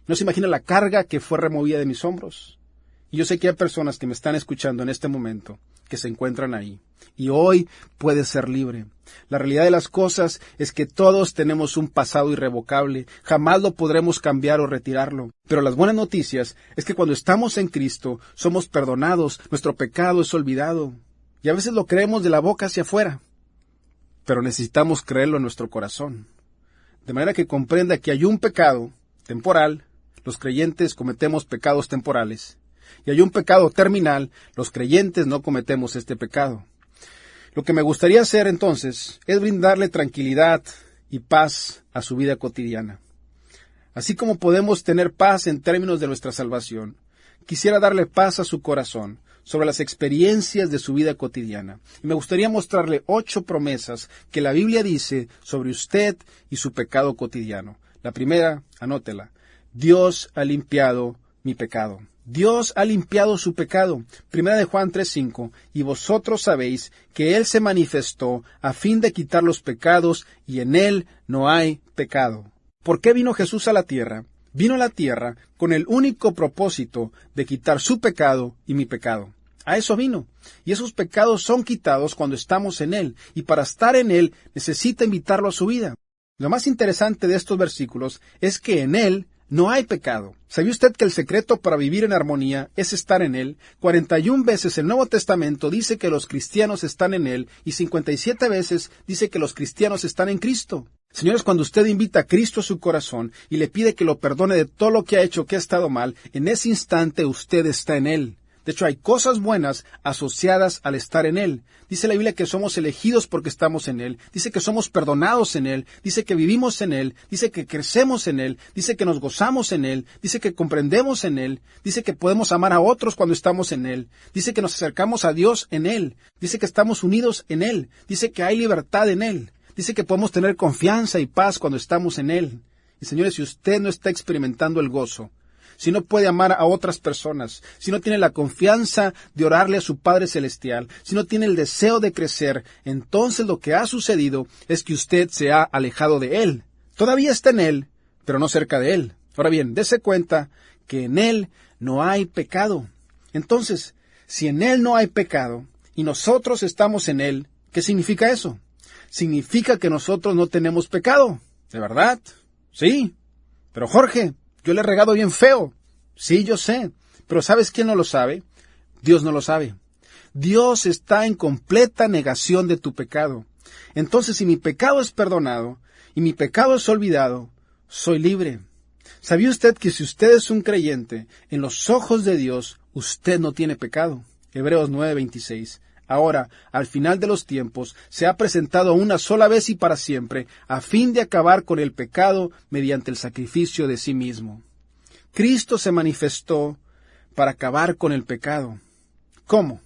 No se imagina la carga que fue removida de mis hombros. Y yo sé que hay personas que me están escuchando en este momento, que se encuentran ahí. Y hoy puedes ser libre. La realidad de las cosas es que todos tenemos un pasado irrevocable. Jamás lo podremos cambiar o retirarlo. Pero las buenas noticias es que cuando estamos en Cristo, somos perdonados, nuestro pecado es olvidado. Y a veces lo creemos de la boca hacia afuera. Pero necesitamos creerlo en nuestro corazón. De manera que comprenda que hay un pecado temporal. Los creyentes cometemos pecados temporales. Y hay un pecado terminal. Los creyentes no cometemos este pecado. Lo que me gustaría hacer entonces es brindarle tranquilidad y paz a su vida cotidiana. Así como podemos tener paz en términos de nuestra salvación, quisiera darle paz a su corazón sobre las experiencias de su vida cotidiana. Y me gustaría mostrarle 8 promesas que la Biblia dice sobre usted y su pecado cotidiano. La primera, anótela. Dios ha limpiado mi pecado. Dios ha limpiado su pecado. Primera de Juan 3:5. Y vosotros sabéis que Él se manifestó a fin de quitar los pecados, y en Él no hay pecado. ¿Por qué vino Jesús a la tierra? Vino a la tierra con el único propósito de quitar su pecado y mi pecado. A eso vino. Y esos pecados son quitados cuando estamos en Él. Y para estar en Él necesita invitarlo a su vida. Lo más interesante de estos versículos es que en Él no hay pecado. ¿Sabía usted que el secreto para vivir en armonía es estar en Él? 41 veces el Nuevo Testamento dice que los cristianos están en Él y 57 veces dice que los cristianos están en Cristo. Señores, cuando usted invita a Cristo a su corazón y le pide que lo perdone de todo lo que ha hecho que ha estado mal, en ese instante usted está en Él. De hecho, hay cosas buenas asociadas al estar en Él. Dice la Biblia que somos elegidos porque estamos en Él. Dice que somos perdonados en Él. Dice que vivimos en Él. Dice que crecemos en Él. Dice que nos gozamos en Él. Dice que comprendemos en Él. Dice que podemos amar a otros cuando estamos en Él. Dice que nos acercamos a Dios en Él. Dice que estamos unidos en Él. Dice que hay libertad en Él. Dice que podemos tener confianza y paz cuando estamos en Él. Y señores, si usted no está experimentando el gozo, si no puede amar a otras personas, si no tiene la confianza de orarle a su Padre Celestial, si no tiene el deseo de crecer, entonces lo que ha sucedido es que usted se ha alejado de Él. Todavía está en Él, pero no cerca de Él. Ahora bien, dése cuenta que en Él no hay pecado. Entonces, si en Él no hay pecado y nosotros estamos en Él, ¿qué significa eso? Significa que nosotros no tenemos pecado. ¿De verdad? Sí. Pero Jorge, yo le he regado bien feo. Sí, yo sé. Pero ¿sabes quién no lo sabe? Dios no lo sabe. Dios está en completa negación de tu pecado. Entonces, si mi pecado es perdonado y mi pecado es olvidado, soy libre. ¿Sabía usted que si usted es un creyente, en los ojos de Dios, usted no tiene pecado? Hebreos 9:26. Ahora, al final de los tiempos, se ha presentado una sola vez y para siempre, a fin de acabar con el pecado mediante el sacrificio de sí mismo. Cristo se manifestó para acabar con el pecado. ¿Cómo?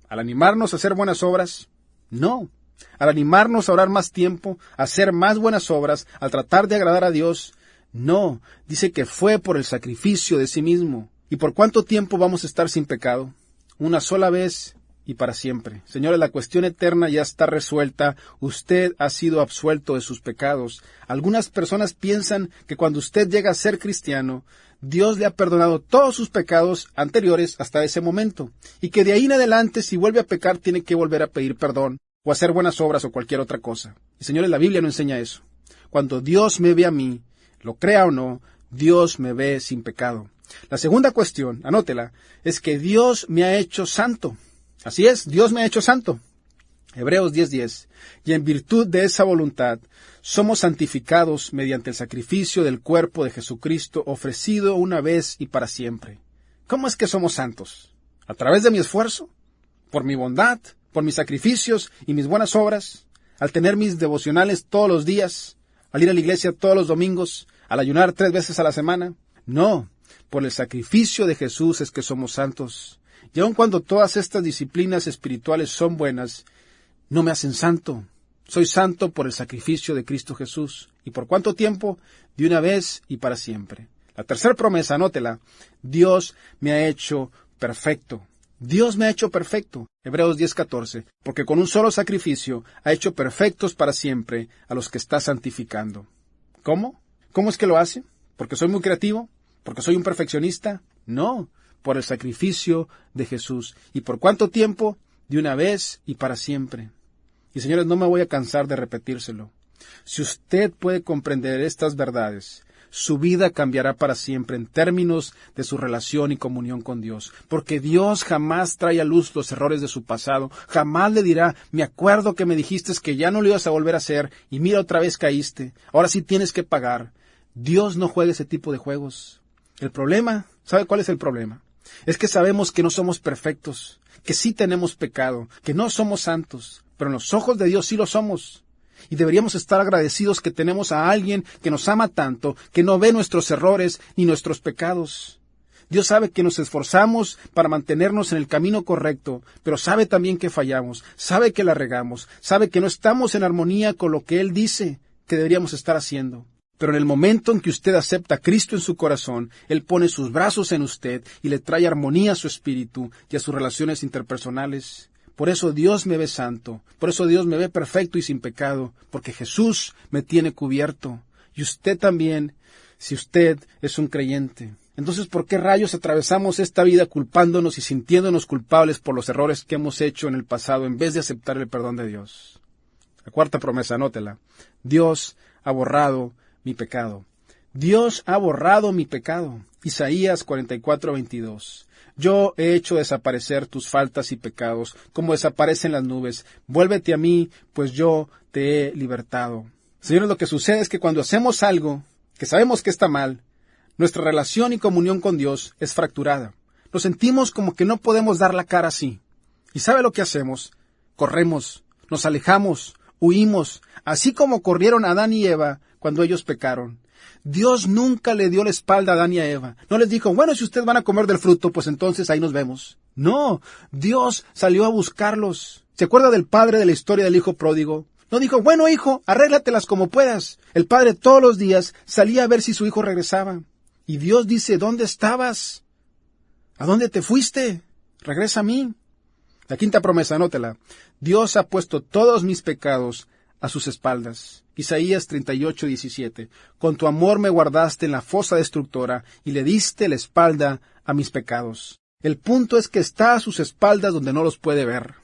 ¿Al animarnos a hacer buenas obras? No. ¿Al animarnos a orar más tiempo, a hacer más buenas obras, al tratar de agradar a Dios? No. Dice que fue por el sacrificio de sí mismo. ¿Y por cuánto tiempo vamos a estar sin pecado? Una sola vez y para siempre. Señores, la cuestión eterna ya está resuelta. Usted ha sido absuelto de sus pecados. Algunas personas piensan que cuando usted llega a ser cristiano, Dios le ha perdonado todos sus pecados anteriores hasta ese momento, y que de ahí en adelante, si vuelve a pecar, tiene que volver a pedir perdón, o hacer buenas obras o cualquier otra cosa. Y señores, la Biblia no enseña eso. Cuando Dios me ve a mí, lo crea o no, Dios me ve sin pecado. La segunda cuestión, anótela, es que Dios me ha hecho santo. Así es, Dios me ha hecho santo. Hebreos 10:10. Y en virtud de esa voluntad, somos santificados mediante el sacrificio del cuerpo de Jesucristo ofrecido una vez y para siempre. ¿Cómo es que somos santos? ¿A través de mi esfuerzo? ¿Por mi bondad? ¿Por mis sacrificios y mis buenas obras? ¿Al tener mis devocionales todos los días? ¿Al ir a la iglesia todos los domingos? ¿Al ayunar 3 veces a la semana? No, por el sacrificio de Jesús es que somos santos. Y aun cuando todas estas disciplinas espirituales son buenas, no me hacen santo. Soy santo por el sacrificio de Cristo Jesús. ¿Y por cuánto tiempo? De una vez y para siempre. La tercera promesa, anótela. Dios me ha hecho perfecto. Dios me ha hecho perfecto. Hebreos 10:14. Porque con un solo sacrificio ha hecho perfectos para siempre a los que está santificando. ¿Cómo? ¿Cómo es que lo hace? ¿Porque soy muy creativo? ¿Porque soy un perfeccionista? No, por el sacrificio de Jesús. ¿Y por cuánto tiempo? De una vez y para siempre. Y señores, no me voy a cansar de repetírselo. Si usted puede comprender estas verdades, su vida cambiará para siempre en términos de su relación y comunión con Dios. Porque Dios jamás trae a luz los errores de su pasado. Jamás le dirá, me acuerdo que me dijiste que ya no lo ibas a volver a hacer y mira otra vez caíste. Ahora sí tienes que pagar. Dios no juega ese tipo de juegos. El problema, ¿sabe cuál es el problema? Es que sabemos que no somos perfectos, que sí tenemos pecado, que no somos santos, pero en los ojos de Dios sí lo somos. Y deberíamos estar agradecidos que tenemos a alguien que nos ama tanto, que no ve nuestros errores ni nuestros pecados. Dios sabe que nos esforzamos para mantenernos en el camino correcto, pero sabe también que fallamos, sabe que la regamos, sabe que no estamos en armonía con lo que Él dice que deberíamos estar haciendo. Pero en el momento en que usted acepta a Cristo en su corazón, Él pone sus brazos en usted y le trae armonía a su espíritu y a sus relaciones interpersonales. Por eso Dios me ve santo, por eso Dios me ve perfecto y sin pecado, porque Jesús me tiene cubierto. Y usted también, si usted es un creyente. Entonces, ¿por qué rayos atravesamos esta vida culpándonos y sintiéndonos culpables por los errores que hemos hecho en el pasado en vez de aceptar el perdón de Dios? La cuarta promesa, anótela. Dios ha borrado mi pecado. Dios ha borrado mi pecado. Isaías 44:22. Yo he hecho desaparecer tus faltas y pecados, como desaparecen las nubes. Vuélvete a mí, pues yo te he libertado. Señores, lo que sucede es que cuando hacemos algo que sabemos que está mal, nuestra relación y comunión con Dios es fracturada. Nos sentimos como que no podemos dar la cara así. ¿Y sabe lo que hacemos? Corremos, nos alejamos, huimos, así como corrieron Adán y Eva cuando ellos pecaron. Dios nunca le dio la espalda a Adán y a Eva. No les dijo, bueno, si ustedes van a comer del fruto, pues entonces ahí nos vemos. No, Dios salió a buscarlos. ¿Se acuerda del padre de la historia del hijo pródigo? No dijo, bueno, hijo, arréglatelas como puedas. El padre todos los días salía a ver si su hijo regresaba. Y Dios dice, ¿dónde estabas? ¿A dónde te fuiste? Regresa a mí. La quinta promesa, anótela. Dios ha puesto todos mis pecados a sus espaldas. Isaías 38:17. Con tu amor me guardaste en la fosa destructora y le diste la espalda a mis pecados. El punto es que está a sus espaldas donde no los puede ver.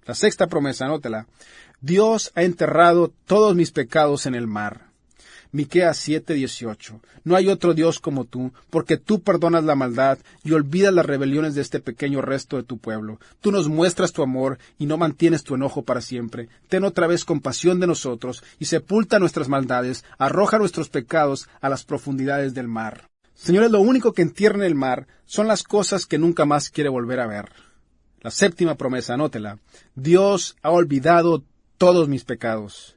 La sexta promesa, anótela. Dios ha enterrado todos mis pecados en el mar. Miqueas 7:18. No hay otro Dios como tú, porque tú perdonas la maldad y olvidas las rebeliones de este pequeño resto de tu pueblo. Tú nos muestras tu amor y no mantienes tu enojo para siempre. Ten otra vez compasión de nosotros y sepulta nuestras maldades, arroja nuestros pecados a las profundidades del mar. Señores, lo único que entierra en el mar son las cosas que nunca más quiere volver a ver. La séptima promesa, anótela. Dios ha olvidado todos mis pecados.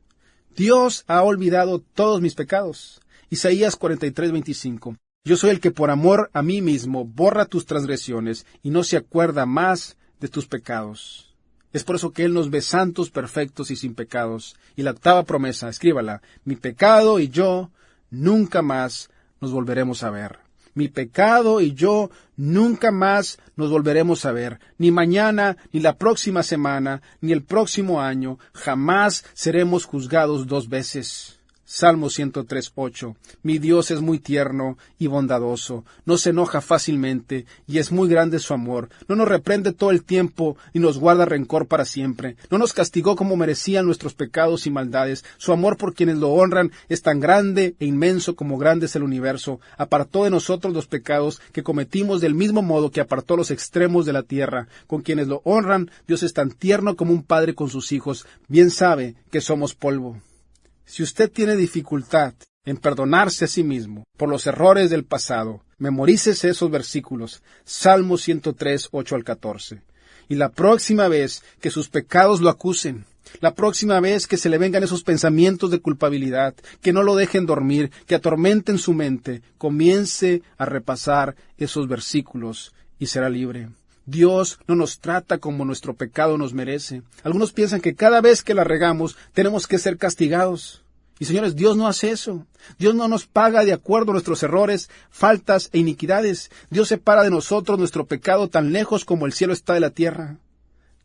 Dios ha olvidado todos mis pecados. Isaías 43:25. Yo soy el que por amor a mí mismo borra tus transgresiones y no se acuerda más de tus pecados. Es por eso que Él nos ve santos, perfectos y sin pecados. Y la octava promesa, escríbala. Mi pecado y yo nunca más nos volveremos a ver. Mi pecado y yo nunca más nos volveremos a ver. Ni mañana, ni la próxima semana, ni el próximo año. Jamás seremos juzgados dos veces. Salmo 103:8. Mi Dios es muy tierno y bondadoso, no se enoja fácilmente y es muy grande su amor. No nos reprende todo el tiempo y nos guarda rencor para siempre. No nos castigó como merecían nuestros pecados y maldades. Su amor por quienes lo honran es tan grande e inmenso como grande es el universo. Apartó de nosotros los pecados que cometimos del mismo modo que apartó los extremos de la tierra. Con quienes lo honran, Dios es tan tierno como un padre con sus hijos. Bien sabe que somos polvo. Si usted tiene dificultad en perdonarse a sí mismo por los errores del pasado, memorícese esos versículos, Salmo 103:8 al 14. Y la próxima vez que sus pecados lo acusen, la próxima vez que se le vengan esos pensamientos de culpabilidad, que no lo dejen dormir, que atormenten su mente, comience a repasar esos versículos y será libre. Dios no nos trata como nuestro pecado nos merece. Algunos piensan que cada vez que la regamos tenemos que ser castigados. Y señores, Dios no hace eso. Dios no nos paga de acuerdo a nuestros errores, faltas e iniquidades. Dios separa de nosotros nuestro pecado tan lejos como el cielo está de la tierra.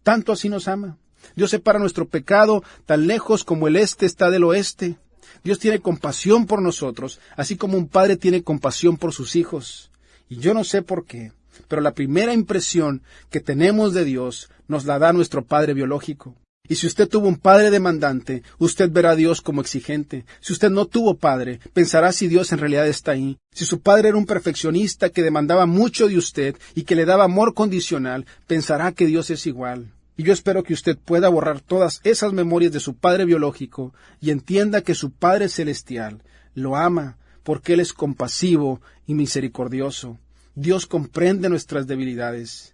Tanto así nos ama. Dios separa nuestro pecado tan lejos como el este está del oeste. Dios tiene compasión por nosotros, así como un padre tiene compasión por sus hijos. Y yo no sé por qué, pero la primera impresión que tenemos de Dios nos la da nuestro padre biológico. Y si usted tuvo un padre demandante, usted verá a Dios como exigente. Si usted no tuvo padre, pensará si Dios en realidad está ahí. Si su padre era un perfeccionista que demandaba mucho de usted y que le daba amor condicional, pensará que Dios es igual. Y yo espero que usted pueda borrar todas esas memorias de su padre biológico y entienda que su Padre Celestial lo ama porque Él es compasivo y misericordioso. Dios comprende nuestras debilidades.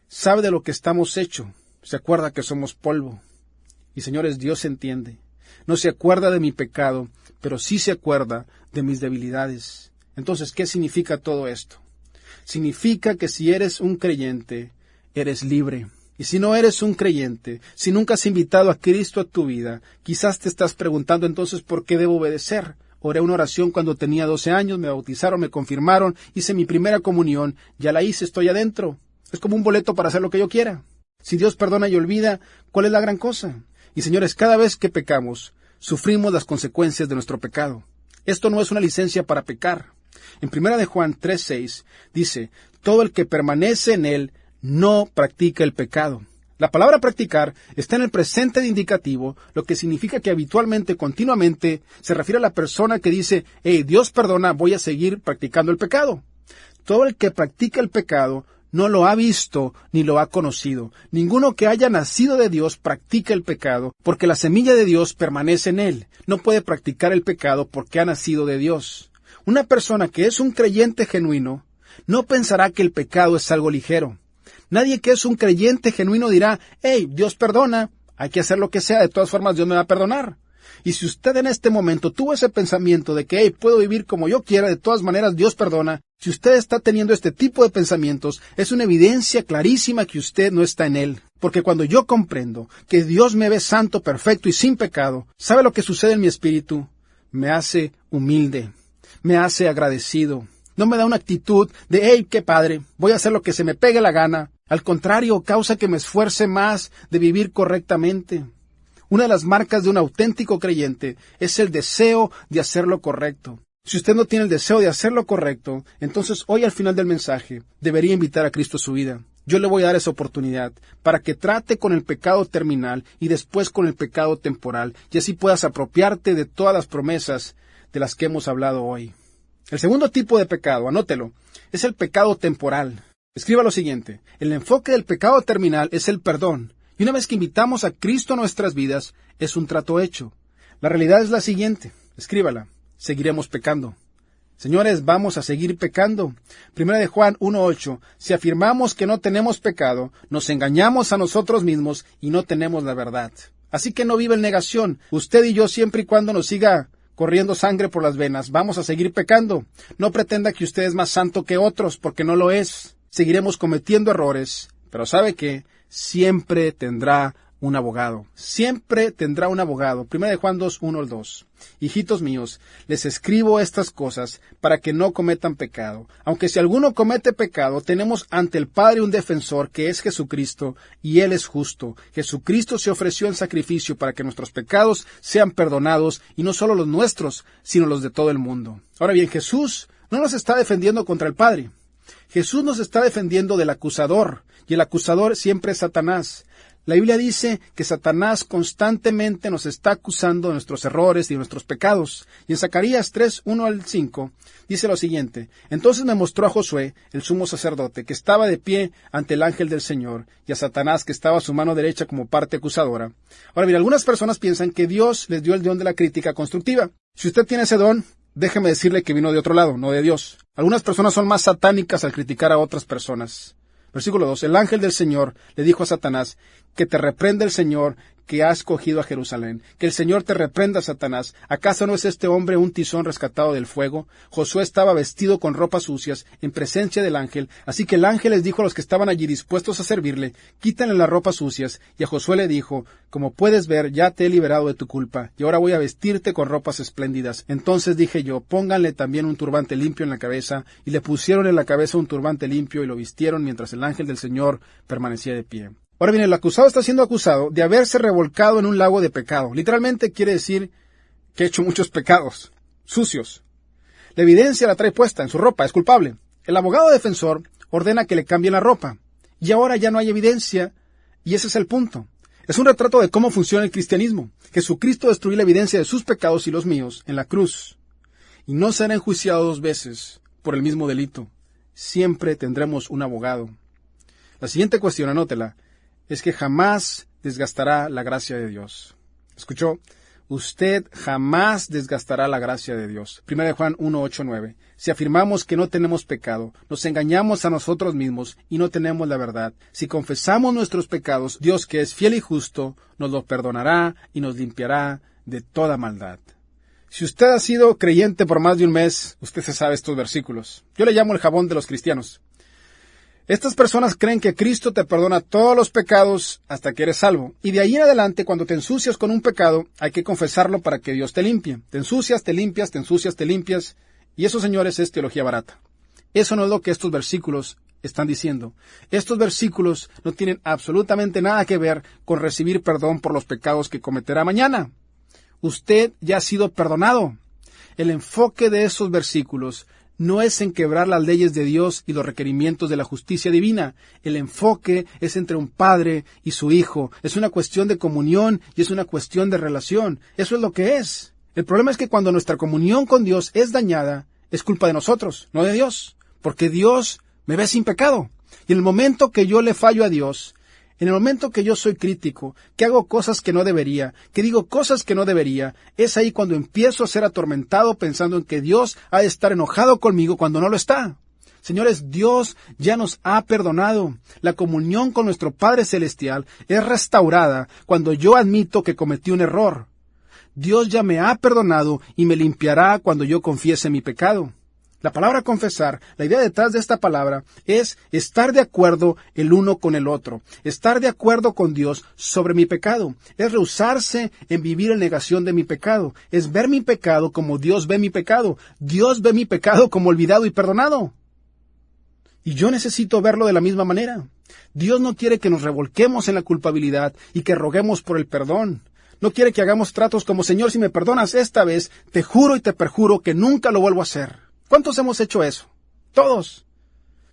Sabe de lo que estamos hechos. Se acuerda que somos polvo. Y señores, Dios entiende. No se acuerda de mi pecado, pero sí se acuerda de mis debilidades. Entonces, ¿qué significa todo esto? Significa que si eres un creyente, eres libre. Y si no eres un creyente, si nunca has invitado a Cristo a tu vida, quizás te estás preguntando entonces ¿por qué debo obedecer? Oré una oración cuando tenía 12 años, me bautizaron, me confirmaron, hice mi primera comunión, ya la hice, estoy adentro. Es como un boleto para hacer lo que yo quiera. Si Dios perdona y olvida, ¿cuál es la gran cosa? Y señores, cada vez que pecamos, sufrimos las consecuencias de nuestro pecado. Esto no es una licencia para pecar. En 1 de Juan 3:6 dice, todo el que permanece en él no practica el pecado. La palabra practicar está en el presente de indicativo, lo que significa que habitualmente, continuamente, se refiere a la persona que dice, hey, Dios perdona, voy a seguir practicando el pecado. Todo el que practica el pecado no lo ha visto ni lo ha conocido. Ninguno que haya nacido de Dios practica el pecado, porque la semilla de Dios permanece en él. No puede practicar el pecado porque ha nacido de Dios. Una persona que es un creyente genuino no pensará que el pecado es algo ligero. Nadie que es un creyente genuino dirá, hey, Dios perdona, hay que hacer lo que sea, de todas formas Dios me va a perdonar. Y si usted en este momento tuvo ese pensamiento de que, hey, puedo vivir como yo quiera, de todas maneras Dios perdona, si usted está teniendo este tipo de pensamientos, es una evidencia clarísima que usted no está en Él. Porque cuando yo comprendo que Dios me ve santo, perfecto y sin pecado, ¿sabe lo que sucede en mi espíritu? Me hace humilde, me hace agradecido. No me da una actitud de, hey, qué padre, voy a hacer lo que se me pegue la gana. Al contrario, causa que me esfuerce más de vivir correctamente. Una de las marcas de un auténtico creyente es el deseo de hacer lo correcto. Si usted no tiene el deseo de hacer lo correcto, entonces hoy al final del mensaje debería invitar a Cristo a su vida. Yo le voy a dar esa oportunidad para que trate con el pecado terminal y después con el pecado temporal, y así puedas apropiarte de todas las promesas de las que hemos hablado hoy. El segundo tipo de pecado, anótelo, es el pecado temporal. Escriba lo siguiente, el enfoque del pecado terminal es el perdón. Y una vez que invitamos a Cristo a nuestras vidas, es un trato hecho. La realidad es la siguiente, escríbala, seguiremos pecando. Señores, vamos a seguir pecando. 1 de Juan 1:8, si afirmamos que no tenemos pecado, nos engañamos a nosotros mismos y no tenemos la verdad. Así que no vive en negación. Usted y yo, siempre y cuando nos siga corriendo sangre por las venas, vamos a seguir pecando. No pretenda que usted es más santo que otros, porque no lo es. Seguiremos cometiendo errores, pero ¿sabe qué? Siempre tendrá un abogado. Siempre tendrá un abogado. 1 de Juan 2:1-2. Hijitos míos, les escribo estas cosas para que no cometan pecado. Aunque si alguno comete pecado, tenemos ante el Padre un defensor que es Jesucristo, y Él es justo. Jesucristo se ofreció en sacrificio para que nuestros pecados sean perdonados, y no solo los nuestros, sino los de todo el mundo. Ahora bien, Jesús no nos está defendiendo contra el Padre. Jesús nos está defendiendo del acusador, y el acusador siempre es Satanás. La Biblia dice que Satanás constantemente nos está acusando de nuestros errores y de nuestros pecados. Y en Zacarías 3:1-5 dice lo siguiente, entonces me mostró a Josué, el sumo sacerdote, que estaba de pie ante el ángel del Señor, y a Satanás, que estaba a su mano derecha como parte acusadora. Ahora bien, algunas personas piensan que Dios les dio el don de la crítica constructiva. Si usted tiene ese don, déjeme decirle que vino de otro lado, no de Dios. Algunas personas son más satánicas al criticar a otras personas. Versículo 2. El ángel del Señor le dijo a Satanás, que te reprenda el Señor que ha escogido a Jerusalén. Que el Señor te reprenda, Satanás. ¿Acaso no es este hombre un tizón rescatado del fuego? Josué estaba vestido con ropas sucias en presencia del ángel, así que el ángel les dijo a los que estaban allí dispuestos a servirle, quítenle las ropas sucias, y a Josué le dijo, como puedes ver, ya te he liberado de tu culpa, y ahora voy a vestirte con ropas espléndidas. Entonces dije yo, pónganle también un turbante limpio en la cabeza, y le pusieron en la cabeza un turbante limpio y lo vistieron mientras el ángel del Señor permanecía de pie. Ahora bien, el acusado está siendo acusado de haberse revolcado en un lago de pecado. Literalmente quiere decir que ha hecho muchos pecados, sucios. La evidencia la trae puesta en su ropa, es culpable. El abogado defensor ordena que le cambien la ropa, y ahora ya no hay evidencia, y ese es el punto. Es un retrato de cómo funciona el cristianismo. Jesucristo destruyó la evidencia de sus pecados y los míos en la cruz, y no será enjuiciado 2 veces por el mismo delito. Siempre tendremos un abogado. La siguiente cuestión, anótela, es que jamás desgastará la gracia de Dios. ¿Escuchó? Usted jamás desgastará la gracia de Dios. 1 Juan 1, 8, 9. Si afirmamos que no tenemos pecado, nos engañamos a nosotros mismos y no tenemos la verdad. Si confesamos nuestros pecados, Dios, que es fiel y justo, nos los perdonará y nos limpiará de toda maldad. Si usted ha sido creyente por más de un mes, usted se sabe estos versículos. Yo le llamo el jabón de los cristianos. Estas personas creen que Cristo te perdona todos los pecados hasta que eres salvo. Y de ahí en adelante, cuando te ensucias con un pecado, hay que confesarlo para que Dios te limpie. Te ensucias, te limpias, te ensucias, te limpias. Y eso, señores, es teología barata. Eso no es lo que estos versículos están diciendo. Estos versículos no tienen absolutamente nada que ver con recibir perdón por los pecados que cometerá mañana. Usted ya ha sido perdonado. El enfoque de esos versículos no es en quebrar las leyes de Dios y los requerimientos de la justicia divina. El enfoque es entre un padre y su hijo. Es una cuestión de comunión y es una cuestión de relación. Eso es lo que es. El problema es que cuando nuestra comunión con Dios es dañada, es culpa de nosotros, no de Dios. Porque Dios me ve sin pecado. Y en el momento que yo le fallo a Dios, en el momento que yo soy crítico, que hago cosas que no debería, que digo cosas que no debería, es ahí cuando empiezo a ser atormentado pensando en que Dios ha de estar enojado conmigo cuando no lo está. Señores, Dios ya nos ha perdonado. La comunión con nuestro Padre Celestial es restaurada cuando yo admito que cometí un error. Dios ya me ha perdonado y me limpiará cuando yo confiese mi pecado. La palabra confesar, la idea detrás de esta palabra es estar de acuerdo el uno con el otro, estar de acuerdo con Dios sobre mi pecado, es rehusarse en vivir en negación de mi pecado, es ver mi pecado como Dios ve mi pecado, Dios ve mi pecado como olvidado y perdonado. Y yo necesito verlo de la misma manera. Dios no quiere que nos revolquemos en la culpabilidad y que roguemos por el perdón. No quiere que hagamos tratos como, Señor, si me perdonas esta vez, te juro y te perjuro que nunca lo vuelvo a hacer. ¿Cuántos hemos hecho eso? Todos.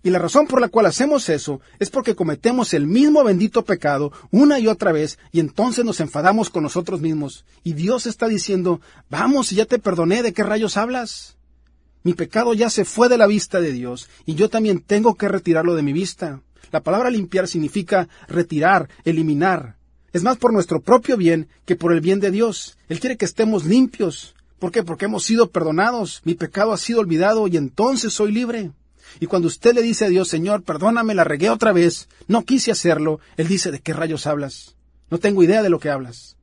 Y la razón por la cual hacemos eso es porque cometemos el mismo bendito pecado una y otra vez y entonces nos enfadamos con nosotros mismos. Y Dios está diciendo, vamos, si ya te perdoné, ¿de qué rayos hablas? Mi pecado ya se fue de la vista de Dios y yo también tengo que retirarlo de mi vista. La palabra limpiar significa retirar, eliminar. Es más por nuestro propio bien que por el bien de Dios. Él quiere que estemos limpios. ¿Por qué? Porque hemos sido perdonados, mi pecado ha sido olvidado y entonces soy libre. Y cuando usted le dice a Dios, Señor, perdóname, la regué otra vez, no quise hacerlo, Él dice, ¿de qué rayos hablas? No tengo idea de lo que hablas.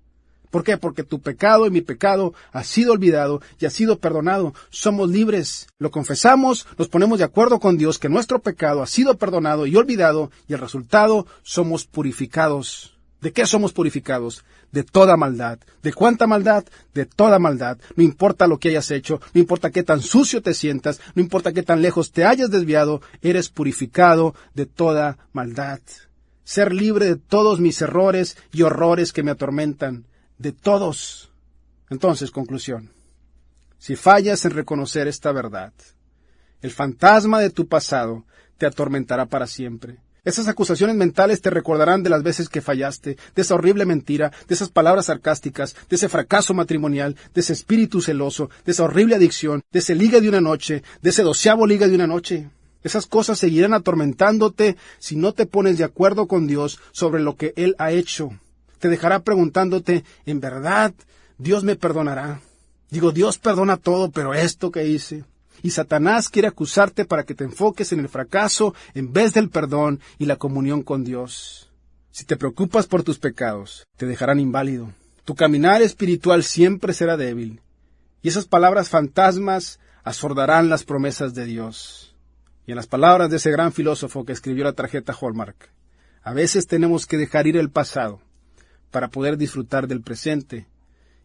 ¿Por qué? Porque tu pecado y mi pecado ha sido olvidado y ha sido perdonado. Somos libres. Lo confesamos, nos ponemos de acuerdo con Dios que nuestro pecado ha sido perdonado y olvidado y el resultado, somos purificados. ¿De qué somos purificados? De toda maldad. ¿De cuánta maldad? De toda maldad. No importa lo que hayas hecho, no importa qué tan sucio te sientas, no importa qué tan lejos te hayas desviado, eres purificado de toda maldad. Ser libre de todos mis errores y horrores que me atormentan. De todos. Entonces, conclusión. Si fallas en reconocer esta verdad, el fantasma de tu pasado te atormentará para siempre. Esas acusaciones mentales te recordarán de las veces que fallaste, de esa horrible mentira, de esas palabras sarcásticas, de ese fracaso matrimonial, de ese espíritu celoso, de esa horrible adicción, de ese ligue de una noche, de ese 12º ligue de una noche. Esas cosas seguirán atormentándote si no te pones de acuerdo con Dios sobre lo que Él ha hecho. Te dejará preguntándote, ¿en verdad Dios me perdonará? Digo, Dios perdona todo, pero esto que hice... Y Satanás quiere acusarte para que te enfoques en el fracaso en vez del perdón y la comunión con Dios. Si te preocupas por tus pecados, te dejarán inválido. Tu caminar espiritual siempre será débil. Y esas palabras fantasmas asordarán las promesas de Dios. Y en las palabras de ese gran filósofo que escribió la tarjeta Hallmark, a veces tenemos que dejar ir el pasado para poder disfrutar del presente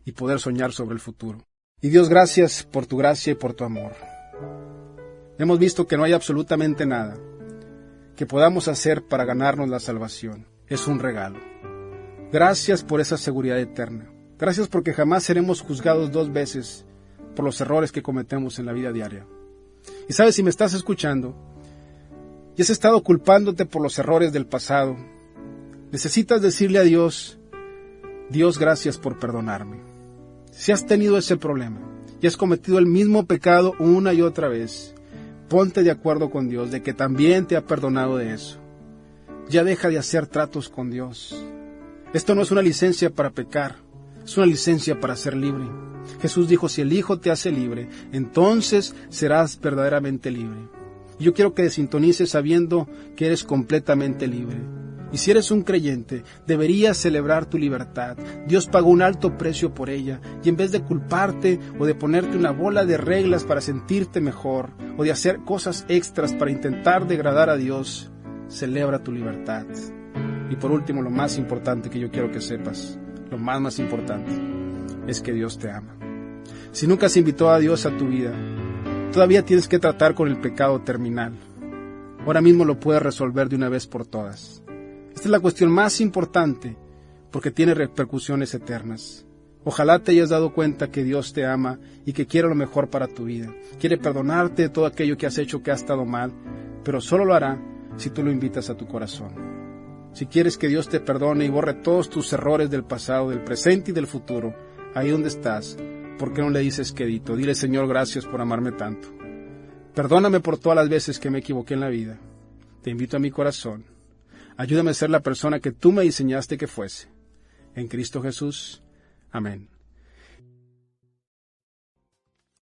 y poder soñar sobre el futuro. Y Dios, gracias por tu gracia y por tu amor. Hemos visto que no hay absolutamente nada que podamos hacer para ganarnos la salvación. Es un regalo. Gracias por esa seguridad eterna. Gracias porque jamás seremos juzgados 2 veces por los errores que cometemos en la vida diaria. Y sabes, si me estás escuchando y has estado culpándote por los errores del pasado, necesitas decirle a Dios, Dios, gracias por perdonarme. Si has tenido ese problema y has cometido el mismo pecado una y otra vez, ponte de acuerdo con Dios de que también te ha perdonado de eso. Ya deja de hacer tratos con Dios. Esto no es una licencia para pecar, es una licencia para ser libre. Jesús dijo, si el Hijo te hace libre, entonces serás verdaderamente libre. Y yo quiero que sintonices sabiendo que eres completamente libre. Y si eres un creyente, deberías celebrar tu libertad. Dios pagó un alto precio por ella, y en vez de culparte o de ponerte una bola de reglas para sentirte mejor, o de hacer cosas extras para intentar degradar a Dios, celebra tu libertad. Y por último, lo más importante que yo quiero que sepas, lo más importante, es que Dios te ama. Si nunca has invitado a Dios a tu vida, todavía tienes que tratar con el pecado terminal. Ahora mismo lo puedes resolver de una vez por todas. Esta es la cuestión más importante, porque tiene repercusiones eternas. Ojalá te hayas dado cuenta que Dios te ama y que quiere lo mejor para tu vida. Quiere perdonarte de todo aquello que has hecho que ha estado mal, pero solo lo hará si tú lo invitas a tu corazón. Si quieres que Dios te perdone y borre todos tus errores del pasado, del presente y del futuro, ahí donde estás, ¿por qué no le dices quedito? Dile, Señor, gracias por amarme tanto. Perdóname por todas las veces que me equivoqué en la vida. Te invito a mi corazón. Ayúdame a ser la persona que tú me diseñaste que fuese. En Cristo Jesús. Amén.